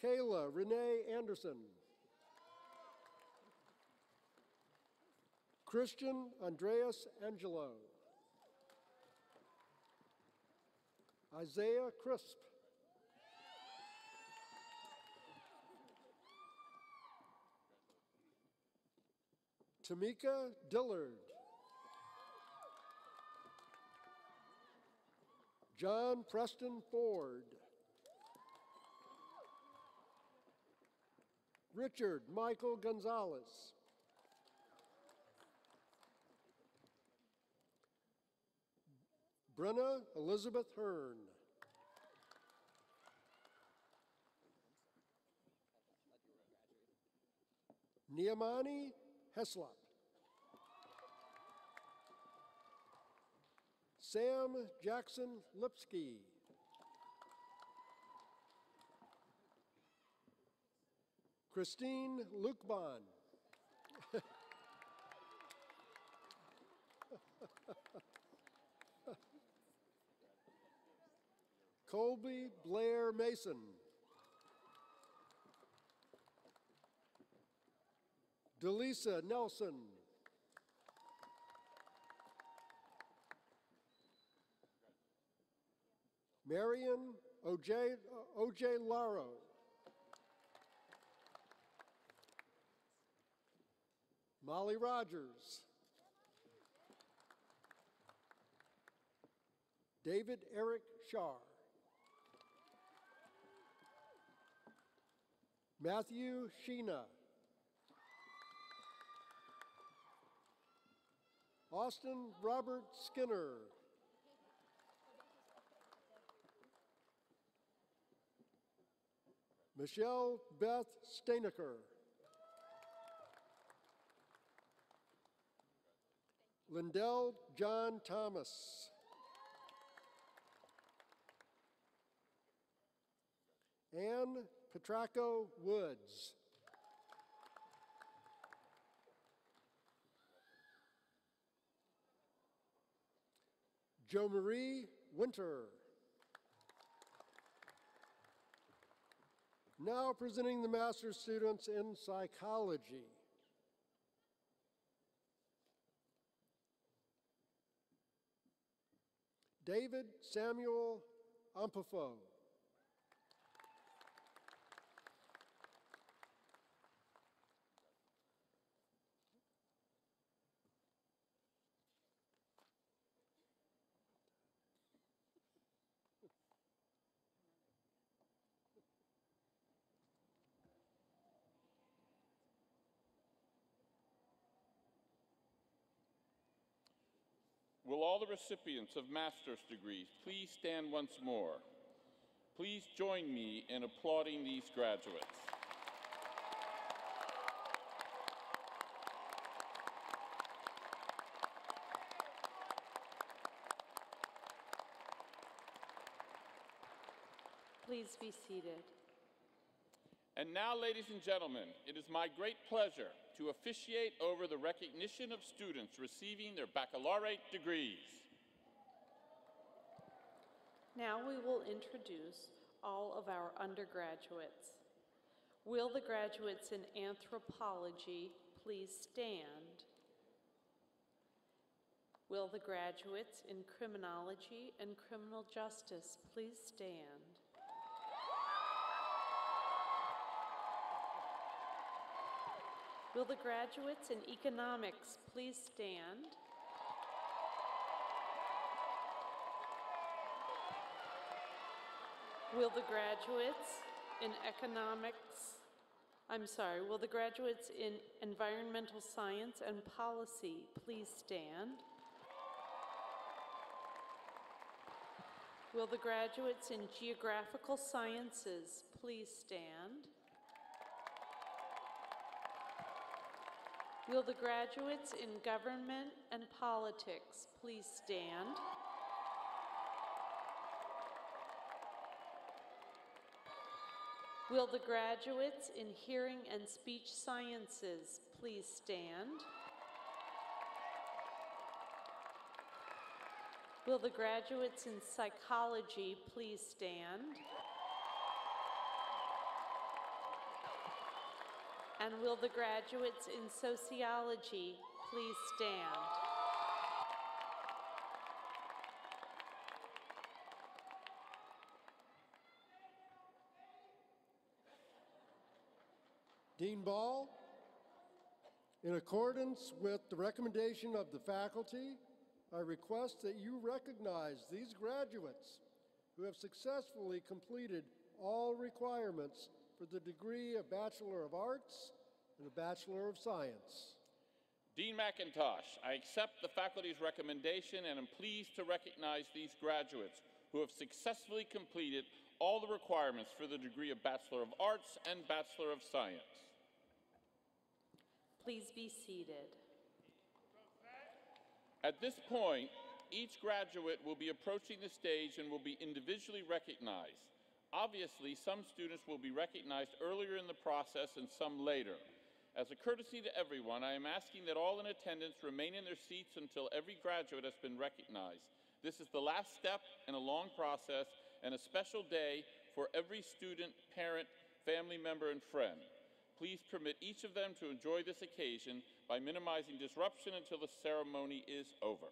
Kayla Renee Anderson. Christian Andreas Angelo. Isaiah Crisp. Tamika Dillard. John Preston Ford. Richard Michael Gonzalez. Brenna Elizabeth Hearn. Niamani Heslop. Sam Jackson Lipsky. Christine Lukban. Colby Blair Mason. Delisa Nelson. Marion O.J. Laro. Molly Rogers. David Eric Shar. Matthew Sheena. Austin Robert Skinner. Michelle Beth Steinaker. Lindell John Thomas. Anne Petracco Woods. Jo Marie Winter. Now presenting the master's students in psychology. David Samuel Ampafo. Will all the recipients of master's degrees please stand once more? Please join me in applauding these graduates. Please be seated. And now, ladies and gentlemen, it is my great pleasure to officiate over the recognition of students receiving their baccalaureate degrees. Now we will introduce all of our undergraduates. Will the graduates in anthropology please stand? Will the graduates in criminology and criminal justice please stand? Will the graduates in economics please stand? Will the graduates in will the graduates in environmental science and policy please stand? Will the graduates in geographical sciences please stand? Will the graduates in government and politics please stand? Will the graduates in hearing and speech sciences please stand? Will the graduates in psychology please stand? And will the graduates in sociology please stand? Dean Ball, in accordance with the recommendation of the faculty, I request that you recognize these graduates who have successfully completed all requirements for the degree of Bachelor of Arts and a Bachelor of Science. Dean McIntosh, I accept the faculty's recommendation and am pleased to recognize these graduates who have successfully completed all the requirements for the degree of Bachelor of Arts and Bachelor of Science. Please be seated. At this point, each graduate will be approaching the stage and will be individually recognized. Obviously, some students will be recognized earlier in the process and some later. As a courtesy to everyone, I am asking that all in attendance remain in their seats until every graduate has been recognized. This is the last step in a long process and a special day for every student, parent, family member, and friend. Please permit each of them to enjoy this occasion by minimizing disruption until the ceremony is over.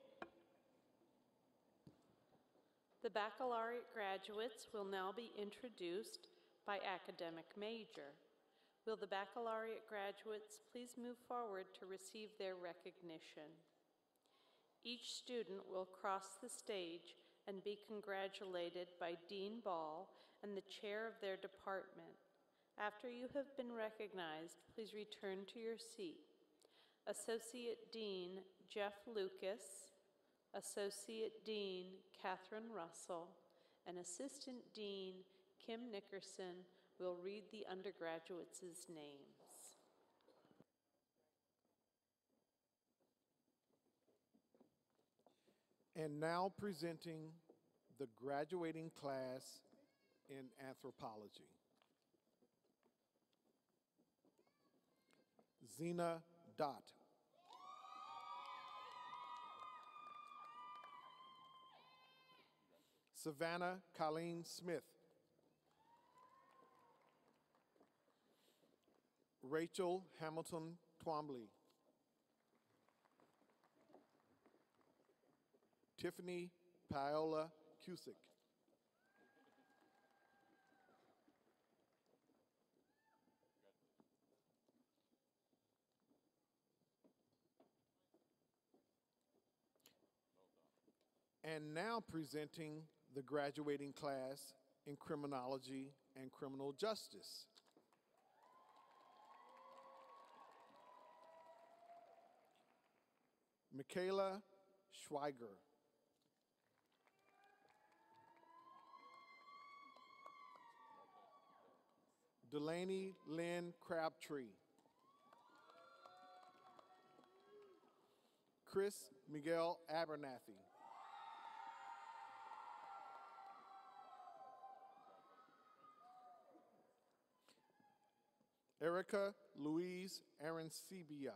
The baccalaureate graduates will now be introduced by academic major. Will the baccalaureate graduates please move forward to receive their recognition? Each student will cross the stage and be congratulated by Dean Ball and the chair of their department. After you have been recognized, please return to your seat. Associate Dean Jeff Lucas, Associate Dean Catherine Russell, and Assistant Dean Kim Nickerson will read the undergraduates' names. And now presenting the graduating class in anthropology. Zena Dott. Savannah Colleen Smith. Rachel Hamilton Twombly. Tiffany Paola Cusick. And now presenting the graduating class in criminology and criminal justice. Michaela Schweiger. Delaney Lynn Crabtree. Chris Miguel Abernathy. Erica Louise Arancibia.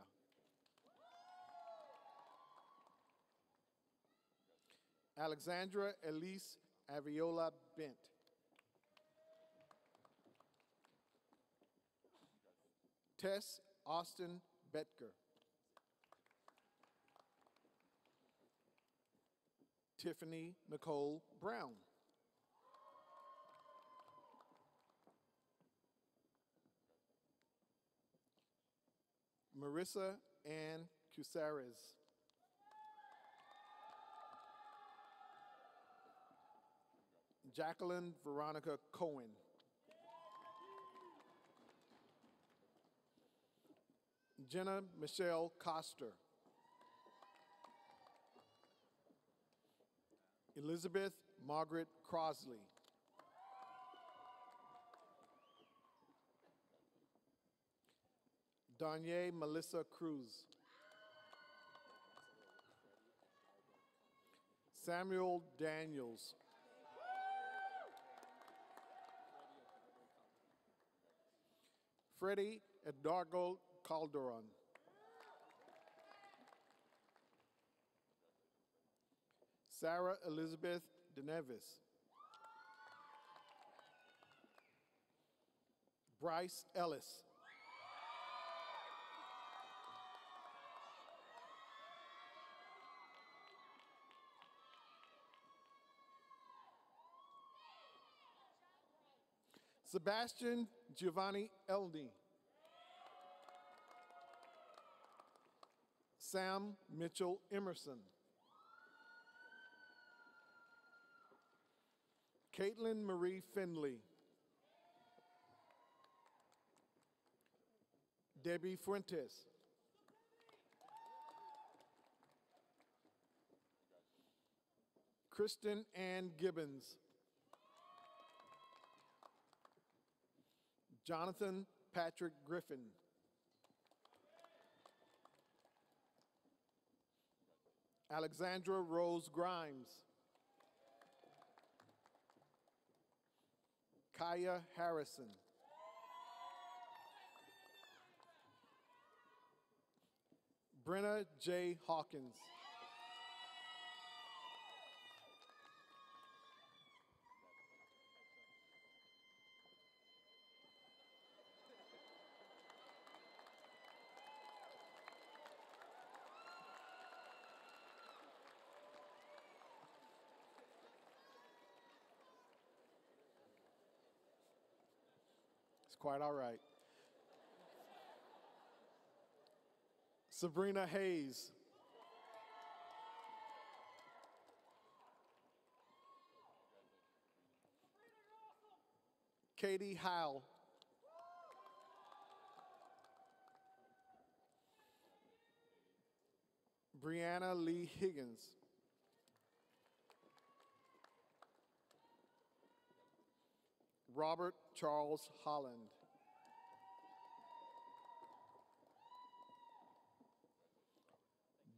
Alexandra Elise Aviola Bent. Tess Austin Betker. Tiffany Nicole Brown. Marissa Ann Cusares. Jacqueline Veronica Cohen. Jenna Michelle Coster. Elizabeth Margaret Crosley. Danye Melissa Cruz. Samuel Daniels. Freddie Eduardo Calderon. Sarah Elizabeth DeNevis. Bryce Ellis. Sebastian Giovanni Eldey. Sam Mitchell Emerson. Caitlin Marie Finley. Debbie Fuentes. Kristen Ann Gibbons. Jonathan Patrick Griffin. Alexandra Rose Grimes. Kaya Harrison. Brenna J. Hawkins. It's quite all right. Sabrina Hayes. Katie Howell. Brianna Lee Higgins. Robert Charles Holland.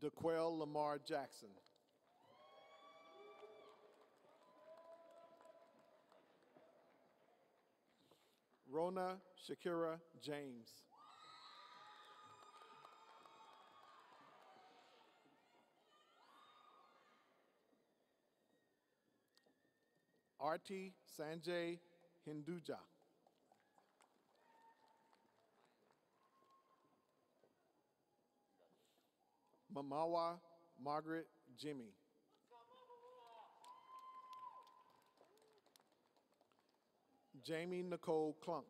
DeQuell Lamar Jackson. Rona Shakira James. Arti Sanjay Hinduja. Mamawa Margaret Jimmy. Jamie Nicole Clunk.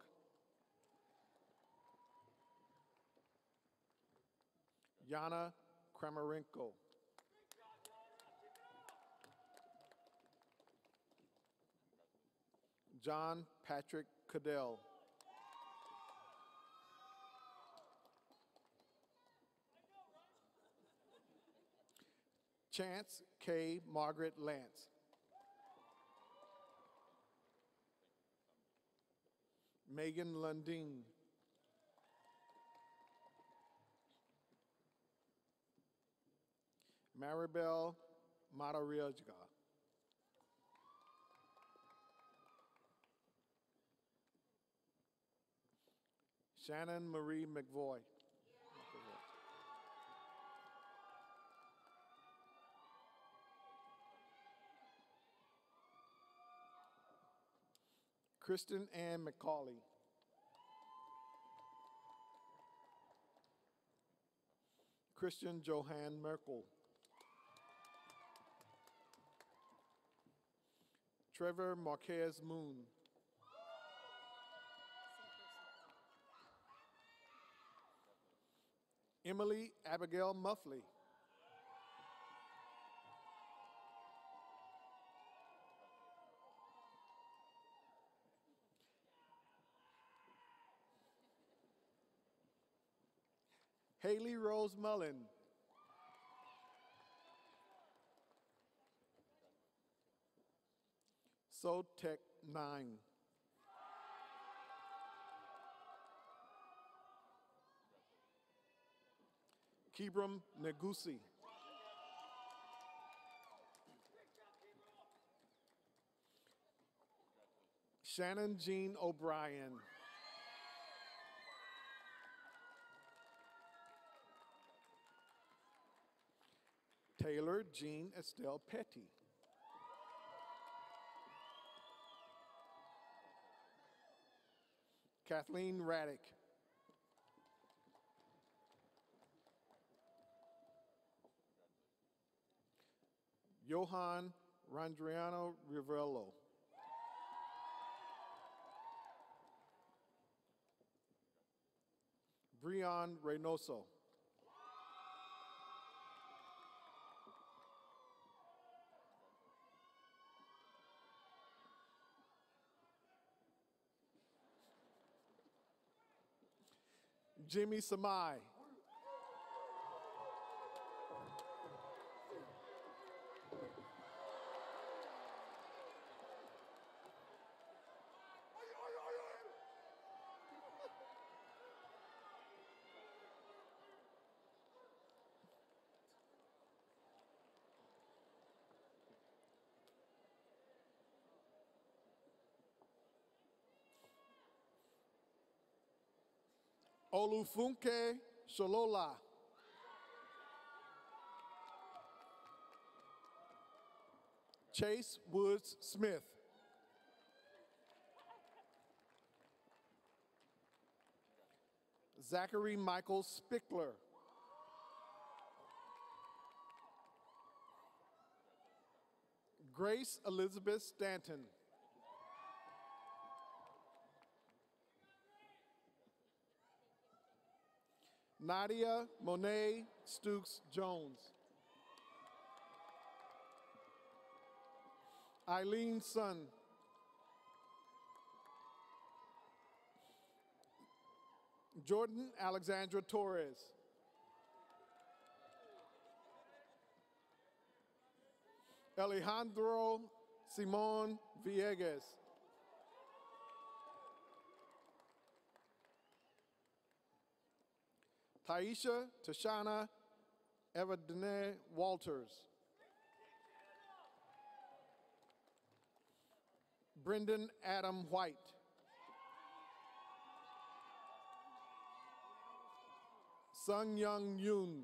Yana Kramarenko. John Patrick Cadell. Chance K. Margaret Lance. Megan Lundin. Maribel Matariaga. Shannon Marie McVoy. Kristen Ann McCauley. Christian Johan Merkel. Trevor Marquez Moon. Emily Abigail Muffley. Haley Rose Mullen. So Tech 9. Kibram Negusi. Shannon Jean O'Brien. Taylor Jean Estelle Petty. Kathleen Raddick. Johan Randriano Rivello. Brian Reynoso. Jimmy Samai. Olufunke Sholola. Chase Woods Smith. Zachary Michael Spickler. Grace Elizabeth Stanton. Nadia Monet Stukes Jones. Eileen Sun. Jordan Alexandra Torres. Alejandro Simon Villegas. Taisha Tashana Evadene Walters. Brendan Adam White. Sung Young Yoon.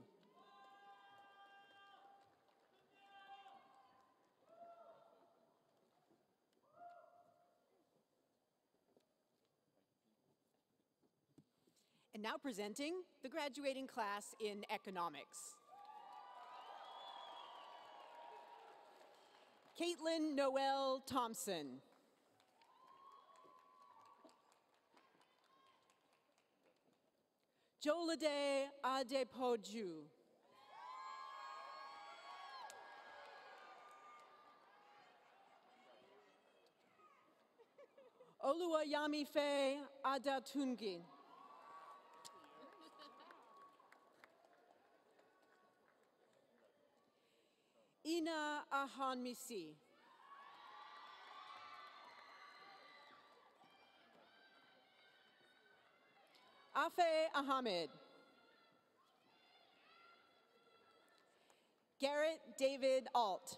And now presenting the graduating class in economics. Caitlin Noel Thompson. Jolade Adepoju. Oluwayamife Adatungi. Ina Ahanmisi. Afe Ahmed. Garrett David Alt.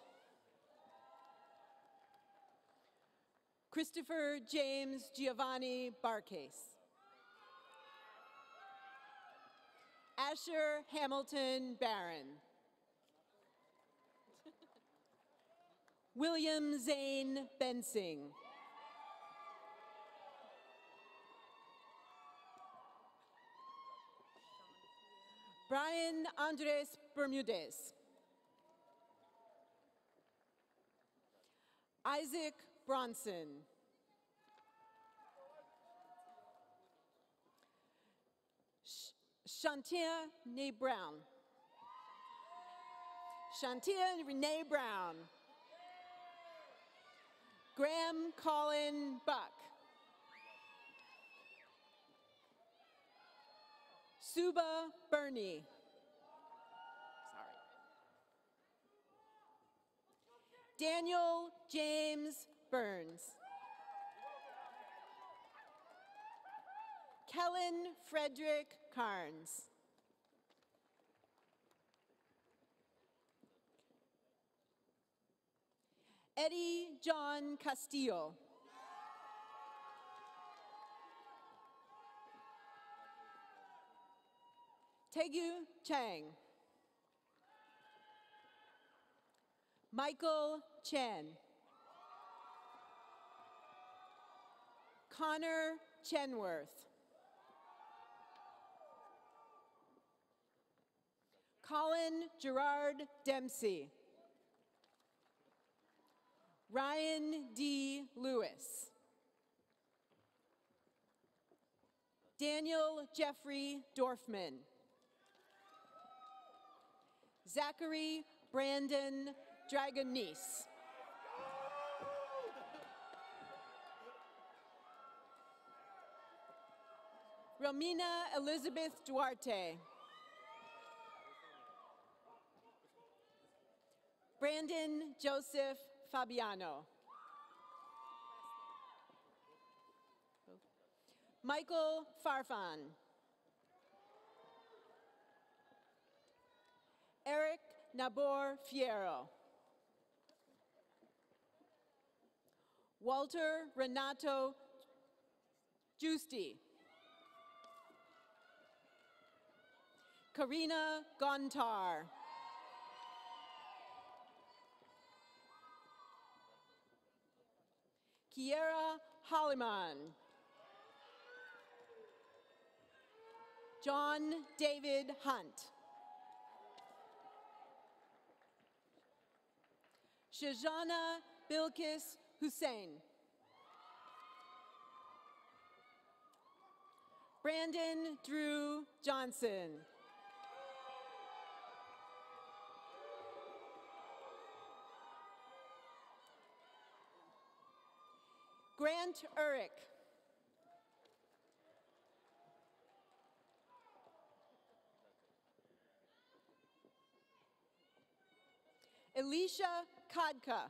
Christopher James Giovanni Barcase. Asher Hamilton Barron. William Zane Bensing. Brian Andres Bermudez. Isaac Bronson. Shantia Renee Brown. Shantia Renee Brown. Graham Colin Buck. Suba Burney. Daniel James Burns. Kellen Frederick Carnes. Eddie John Castillo. Tegu Chang. Michael Chen. Connor Chenworth. Colin Gerard Dempsey. Ryan D. Lewis. Daniel Jeffrey Dorfman. Zachary Brandon Dragonese. Romina Elizabeth Duarte. Brandon Joseph Fabiano. Michael Farfan. Eric Nabor Fierro. Walter Renato Giusti. Karina Gontar. Kiera Holliman. John David Hunt. Shajana Bilkis Hussein. Brandon Drew Johnson. Grant Urick. Alicia Kodka.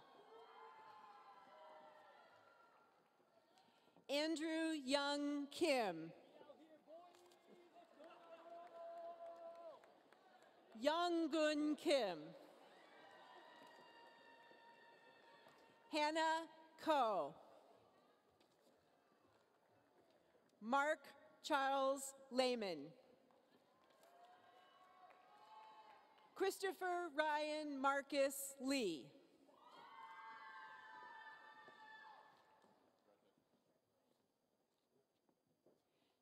Andrew Young Kim. Younggun Kim. Hannah Ko. Mark Charles Lehman. Christopher Ryan Marcus Lee.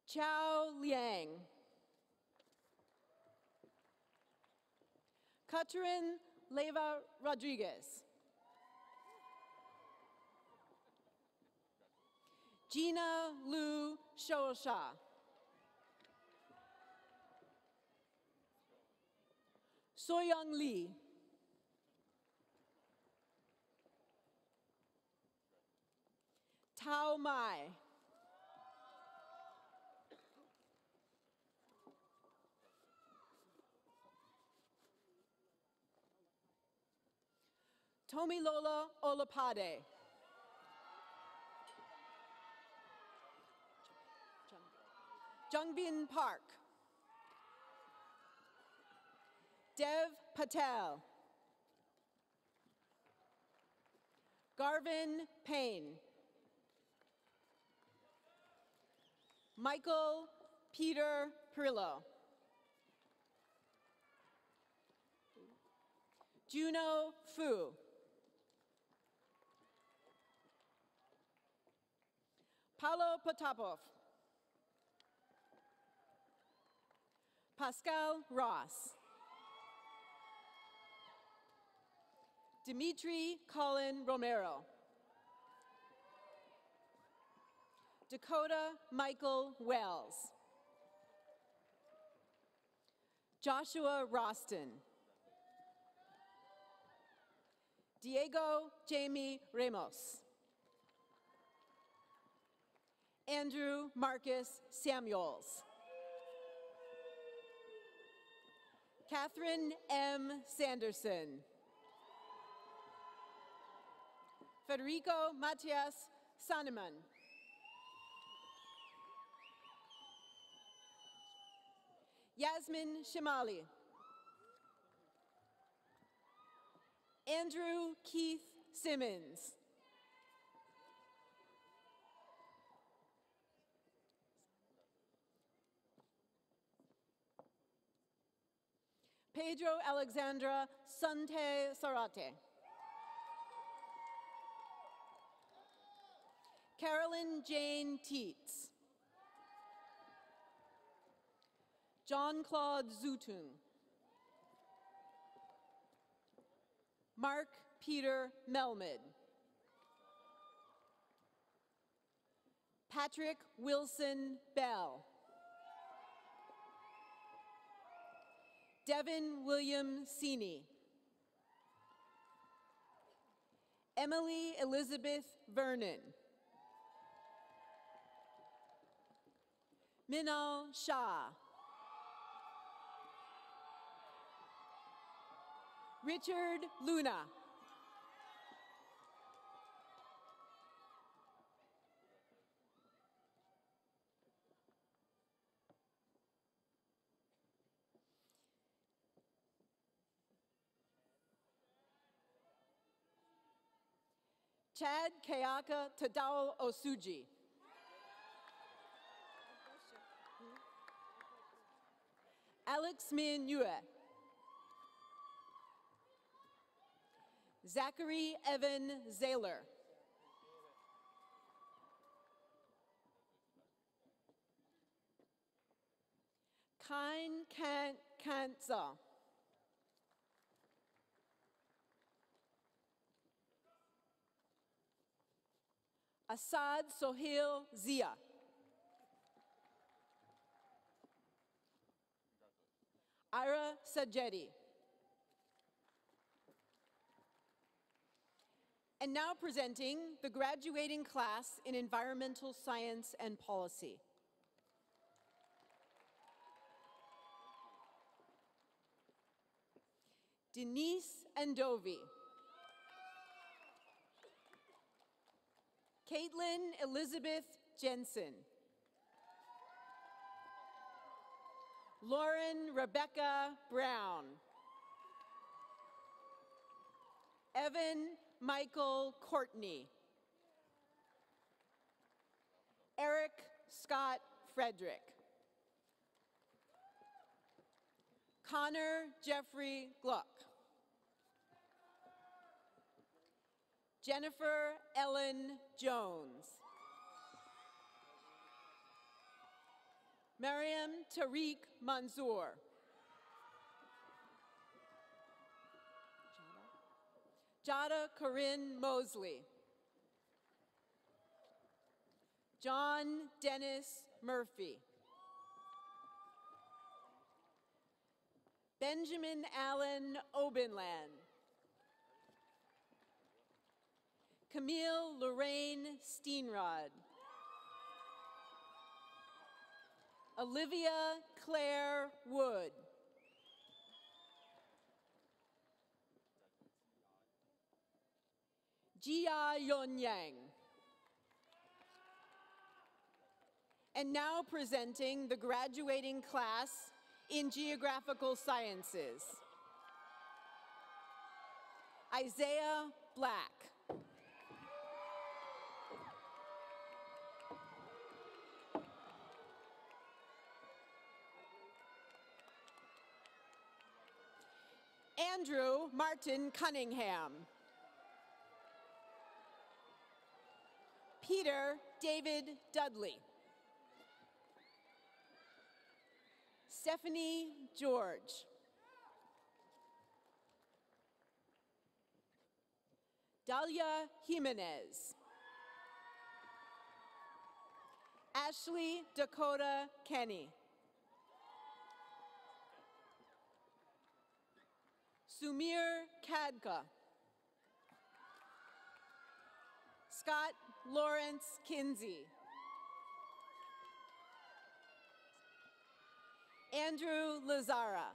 Chao Liang. Katrin Leva Rodriguez. Gina Lu Shosha. Soyoung Lee. Tao Mai. Tomilola Olapade. Jungbin Park. Dev Patel. Garvin Payne. Michael Peter Perillo. Juno Fu. Paulo Potapov. Pascal Ross. Dimitri Colin Romero. Dakota Michael Wells. Joshua Roston. Diego Jamie Ramos. Andrew Marcus Samuels. Catherine M. Sanderson. Federico Matias Saneman. Yasmin Shimali. Andrew Keith Simmons. Pedro Alexandra Sante Sarate. Carolyn Jane Teets. John-Claude Zutun. Mark Peter Melmid. Patrick Wilson Bell. Devin William Sini. Emily Elizabeth Vernon. Minal Shah. Richard Luna. Chad Kayaka Tadao Osuji. Alex Min Yue. Zachary Evan Zahler. Kain Kantza. Asad Sohail Zia. Ira Sajedi. And now presenting the graduating class in Environmental Science and Policy. Denise Andovi. Caitlin Elizabeth Jensen. Lauren Rebecca Brown. Evan Michael Courtney. Eric Scott Frederick. Connor Jeffrey Gluck. Jennifer Ellen Jones. Mariam Tariq Manzoor. Jada Corinne Mosley. John Dennis Murphy. Benjamin Allen Obenland. Camille Lorraine Steenrod. Olivia Claire Wood. Jia Yonyang. And now presenting the graduating class in Geographical Sciences. Isaiah Black. Andrew Martin Cunningham. Peter David Dudley. Stephanie George. Dalia Jimenez. Ashley Dakota Kenny. Sumir Kadka. Scott Lawrence Kinsey. Andrew Lazara.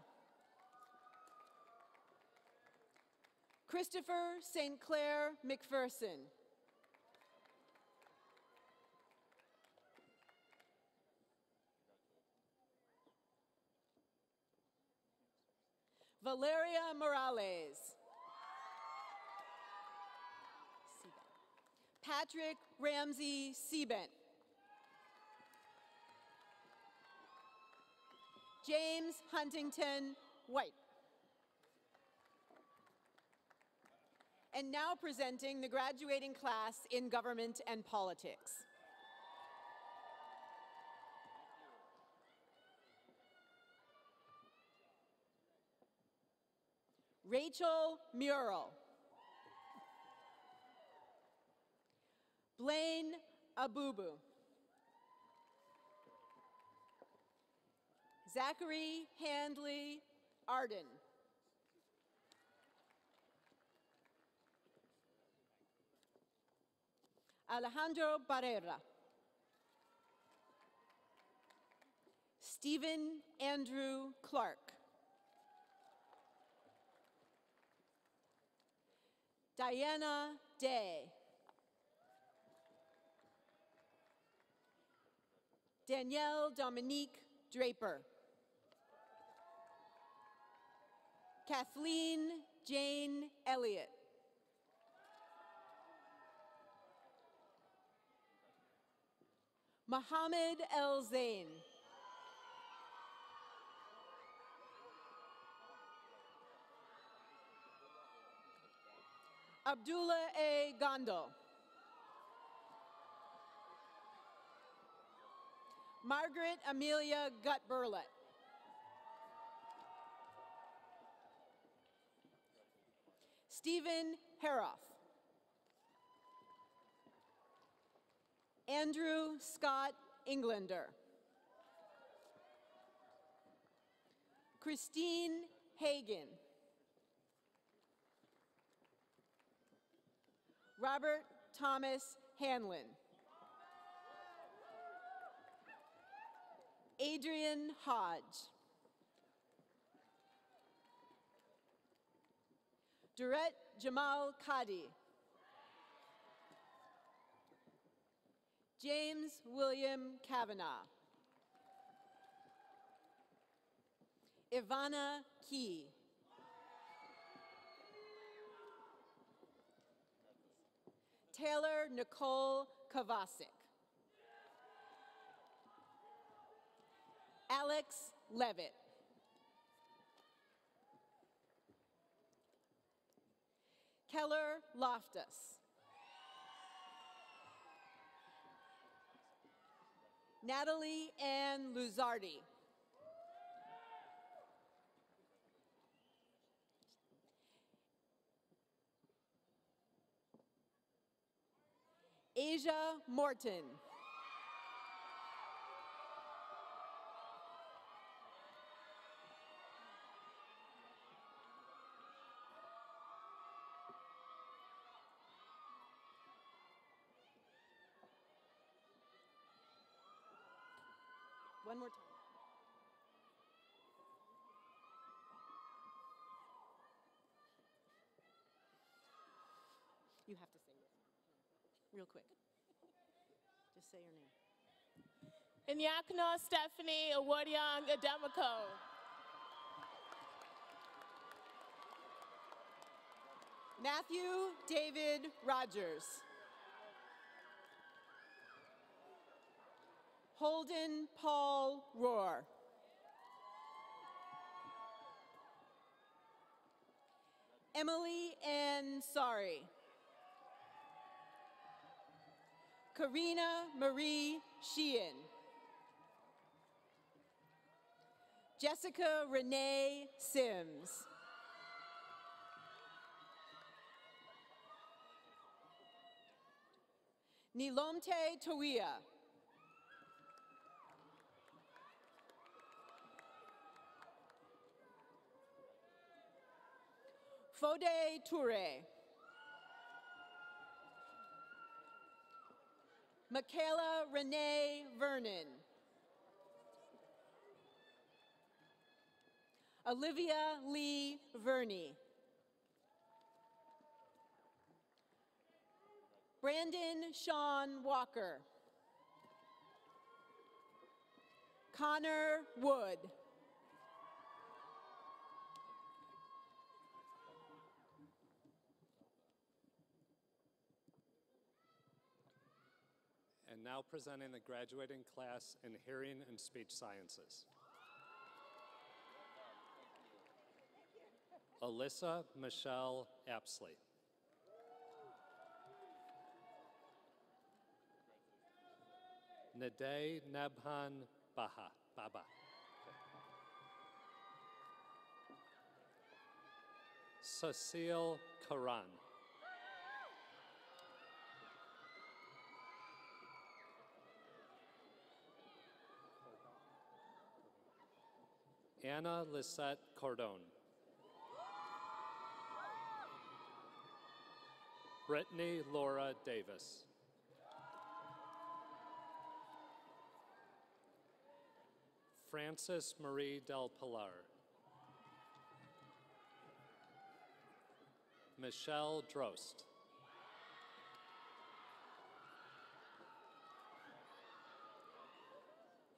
Christopher St. Clair McPherson. Valeria Morales. Patrick Ramsey Siebent. James Huntington White. And now presenting the graduating class in Government and Politics. Rachel Murrell. Blaine Abubu. Zachary Handley Arden. Alejandro Barrera. Stephen Andrew Clark. Diana Day. Danielle Dominique Draper. Kathleen Jane Elliott. Mohammed El Zain. Abdullah A. Gondal. Margaret Amelia Gutt-Burlett. Stephen Haroff. Andrew Scott Englander. Christine Hagan. Robert Thomas Hanlon. Adrian Hodge. Duret Jamal Kadi. James William Kavanaugh. Ivana Key. Taylor Nicole Kovacic. Alex Levitt. Keller Loftus. Natalie Ann Luzardi. Asia Morton. One more time. You have to sing this real quick. Just say your name. Inyakna Stephanie Awodyang Ademako. Matthew David Rogers. Holden Paul Rohr. Emily Ann Sari. Karina Marie Sheehan. Jessica Renee Sims. Nilomte Tawia. Fode Toure. Michaela Renee Vernon. Olivia Lee Verney. Brandon Sean Walker. Connor Wood. And now presenting the graduating class in Hearing and Speech Sciences. Alyssa Michelle Apsley. Nade Nabhan Baba. Cecile Karan. Anna Lisette Cordone. Brittany Laura Davis. Frances Marie Del Pilar. Michelle Drost.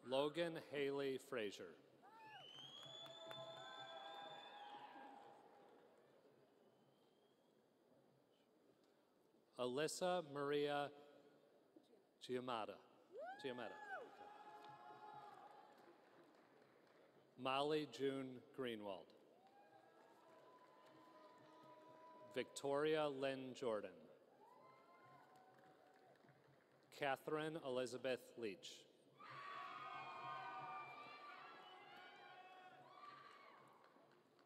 Logan Haley Frazier. Alyssa Maria Giamatti. Molly June Greenwald. Victoria Lynn Jordan. Catherine Elizabeth Leach.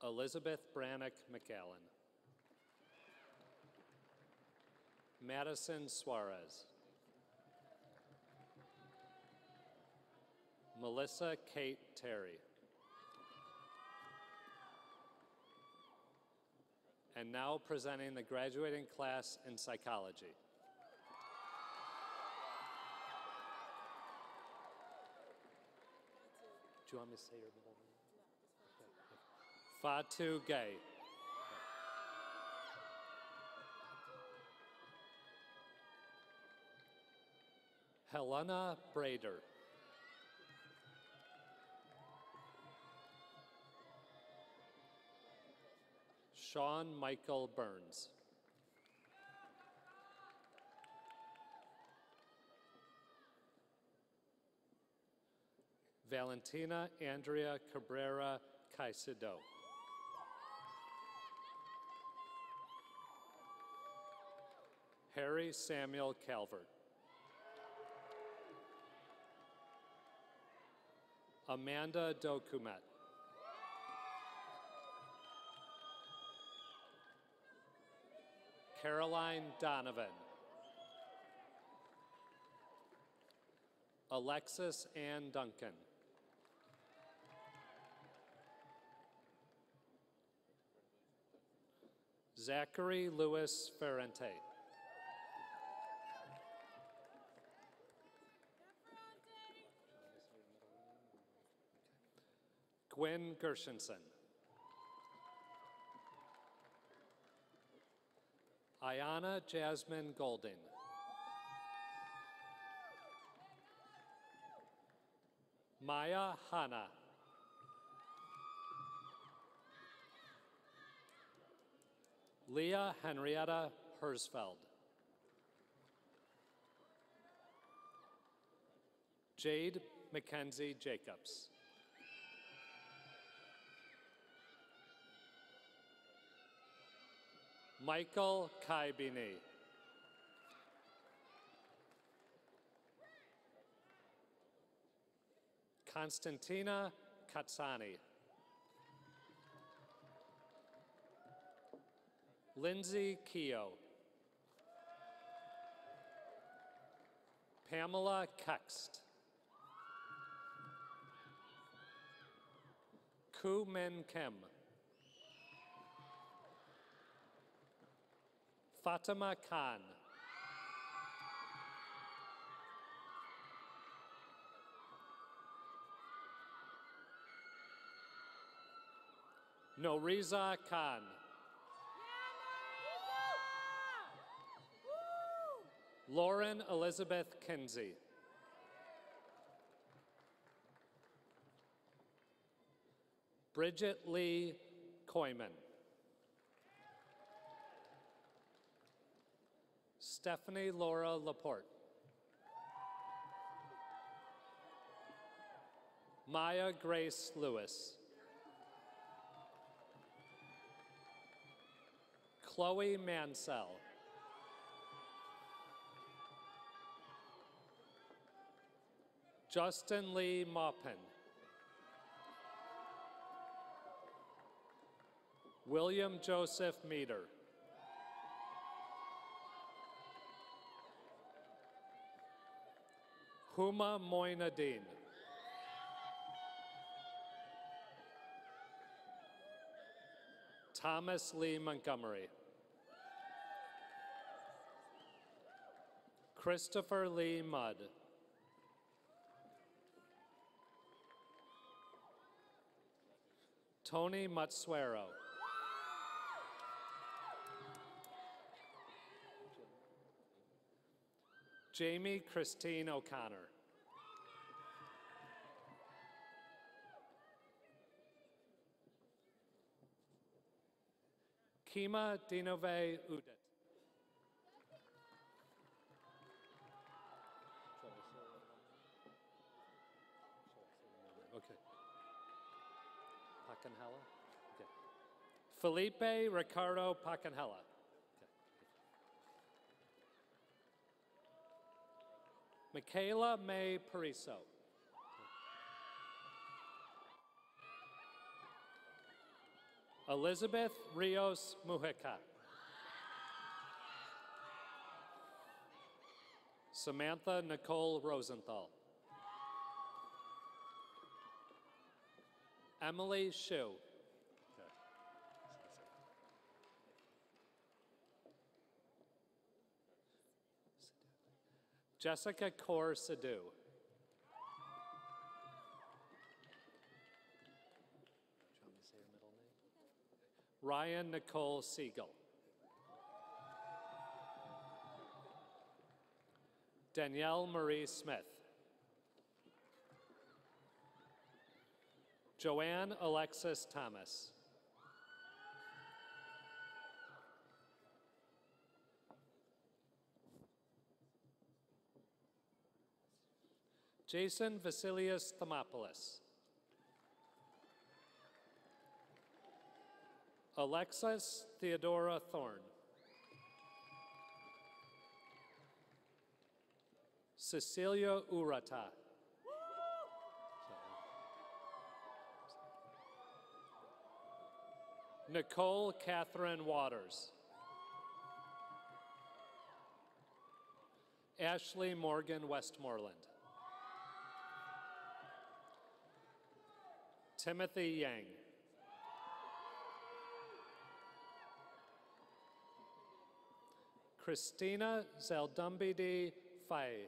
Elizabeth Brannick McAllen. Madison Suarez. Melissa Kate Terry. And now presenting the graduating class in psychology. Do you want me to say your middle name? Fatu Gay. Helena Brader. Sean Michael Burns. Valentina Andrea Cabrera Caicedo. Harry Samuel Calvert. Amanda Dokumet. Caroline Donovan. Alexis Ann Duncan. Zachary Louis Ferrante. Gwen Gershenson. Ayana Jasmine Golding. Maya Hanna. Leah Henrietta Hersfeld. Jade Mackenzie Jacobs. Michael Kaibini. Constantina Katsani. Lindsay Keogh. Pamela Kext. Koo Min Kim. Fatima Khan. Noriza Khan. Lauren Elizabeth Kinsey. Bridget Lee Koyman. Stephanie Laura Laporte. Maya Grace Lewis. Chloe Mansell. Justin Lee Maupin. William Joseph Meader. Huma Moinadine. Thomas Lee Montgomery. Christopher Lee Mudd. Tony Matsuero. Jamie Christine O'Connor. Kima Dinove Udet. Okay. Pacanhella? Okay. Felipe Ricardo Pacanhella. Okay. Michaela May Pariso. Elizabeth Rios Mujica. Samantha Nicole Rosenthal. Emily Shu. Jessica Kaur Sidhu. Ryan Nicole Siegel. Danielle Marie Smith. Joanne Alexis Thomas. Jason Vasilius Thermopoulos. Alexis Theodora Thorne. Cecilia Urata. Nicole Catherine Waters. Ashley Morgan Westmoreland. Timothy Yang. Christina Zeldumbidi Faye.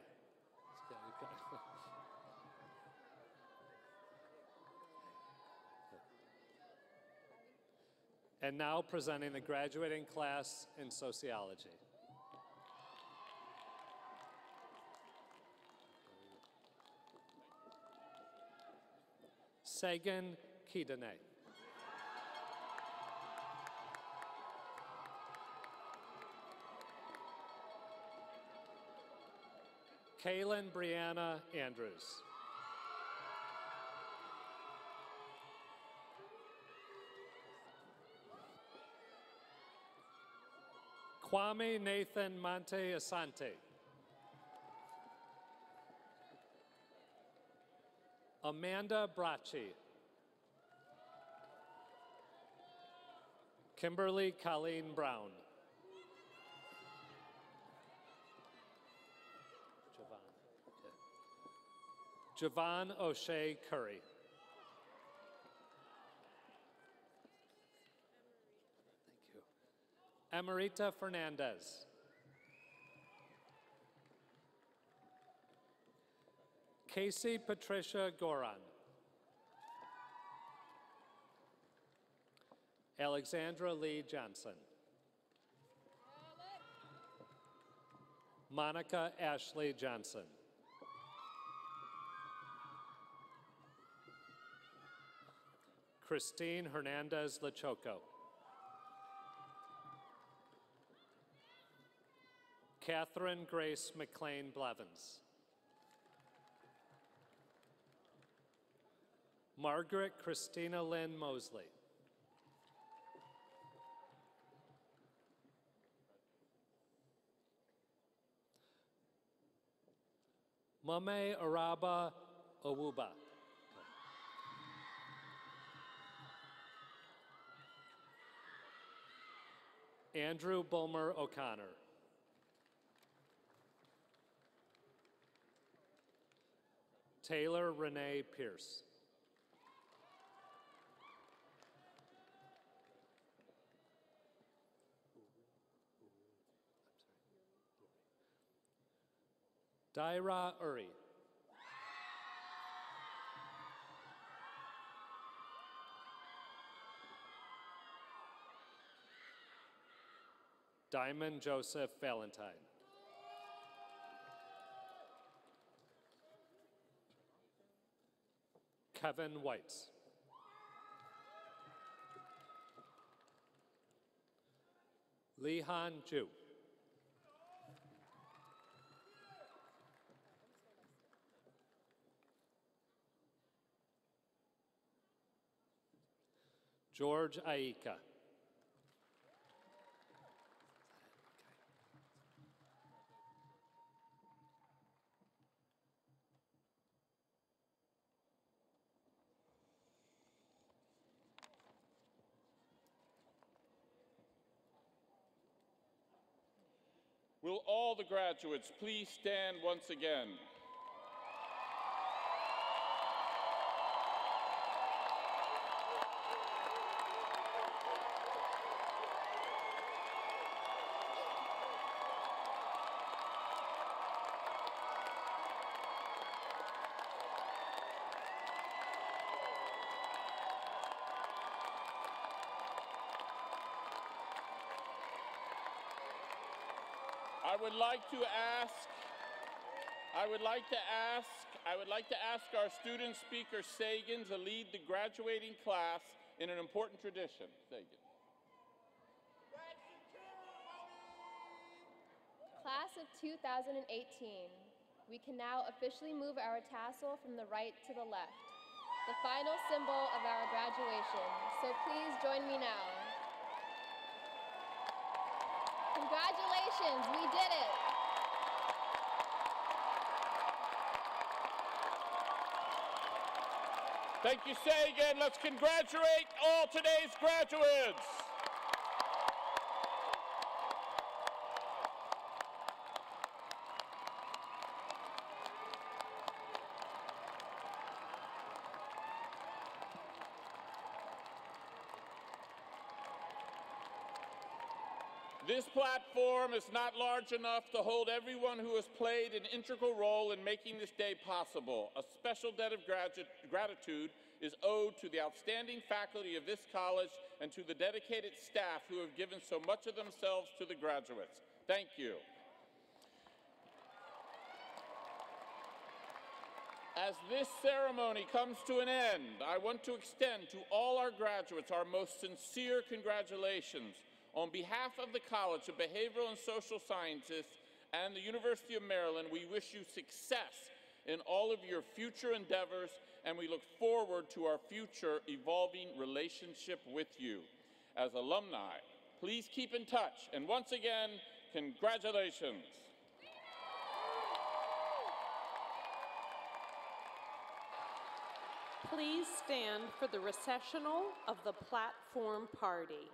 And now presenting the graduating class in sociology. Sagan Kidane. Kaylin Brianna Andrews. Kwame Nathan Monte Asante. Amanda Bracci. Kimberly Colleen Brown. Javon O'Shea Curry. Thank you. Emerita Fernandez. Casey Patricia Goran. Alexandra Lee Johnson. Monica Ashley Johnson. Christine Hernandez Lachoco. Catherine Grace McLean Blevins. Margaret Christina Lynn Mosley. Mame Araba Owuba. Andrew Bulmer O'Connor. Taylor Renee Pierce. Daira Uri. Diamond Joseph Valentine. Kevin White. Lihan Ju. George Aika. Will all the graduates please stand once again? I would like to ask our student speaker, Sagan, to lead the graduating class in an important tradition. Sagan. Class of 2018, we can now officially move our tassel from the right to the left, the final symbol of our graduation. So please join me now. Congratulations, we did it! Thank you, Sagan. Let's congratulate all today's graduates. This platform is not large enough to hold everyone who has played an integral role in making this day possible. A special debt of gratitude is owed to the outstanding faculty of this college and to the dedicated staff who have given so much of themselves to the graduates. Thank you. As this ceremony comes to an end, I want to extend to all our graduates our most sincere congratulations. On behalf of the College of Behavioral and Social Sciences and the University of Maryland, we wish you success in all of your future endeavors, and we look forward to our future evolving relationship with you. As alumni, please keep in touch, and once again, congratulations. Please stand for the recessional of the platform party.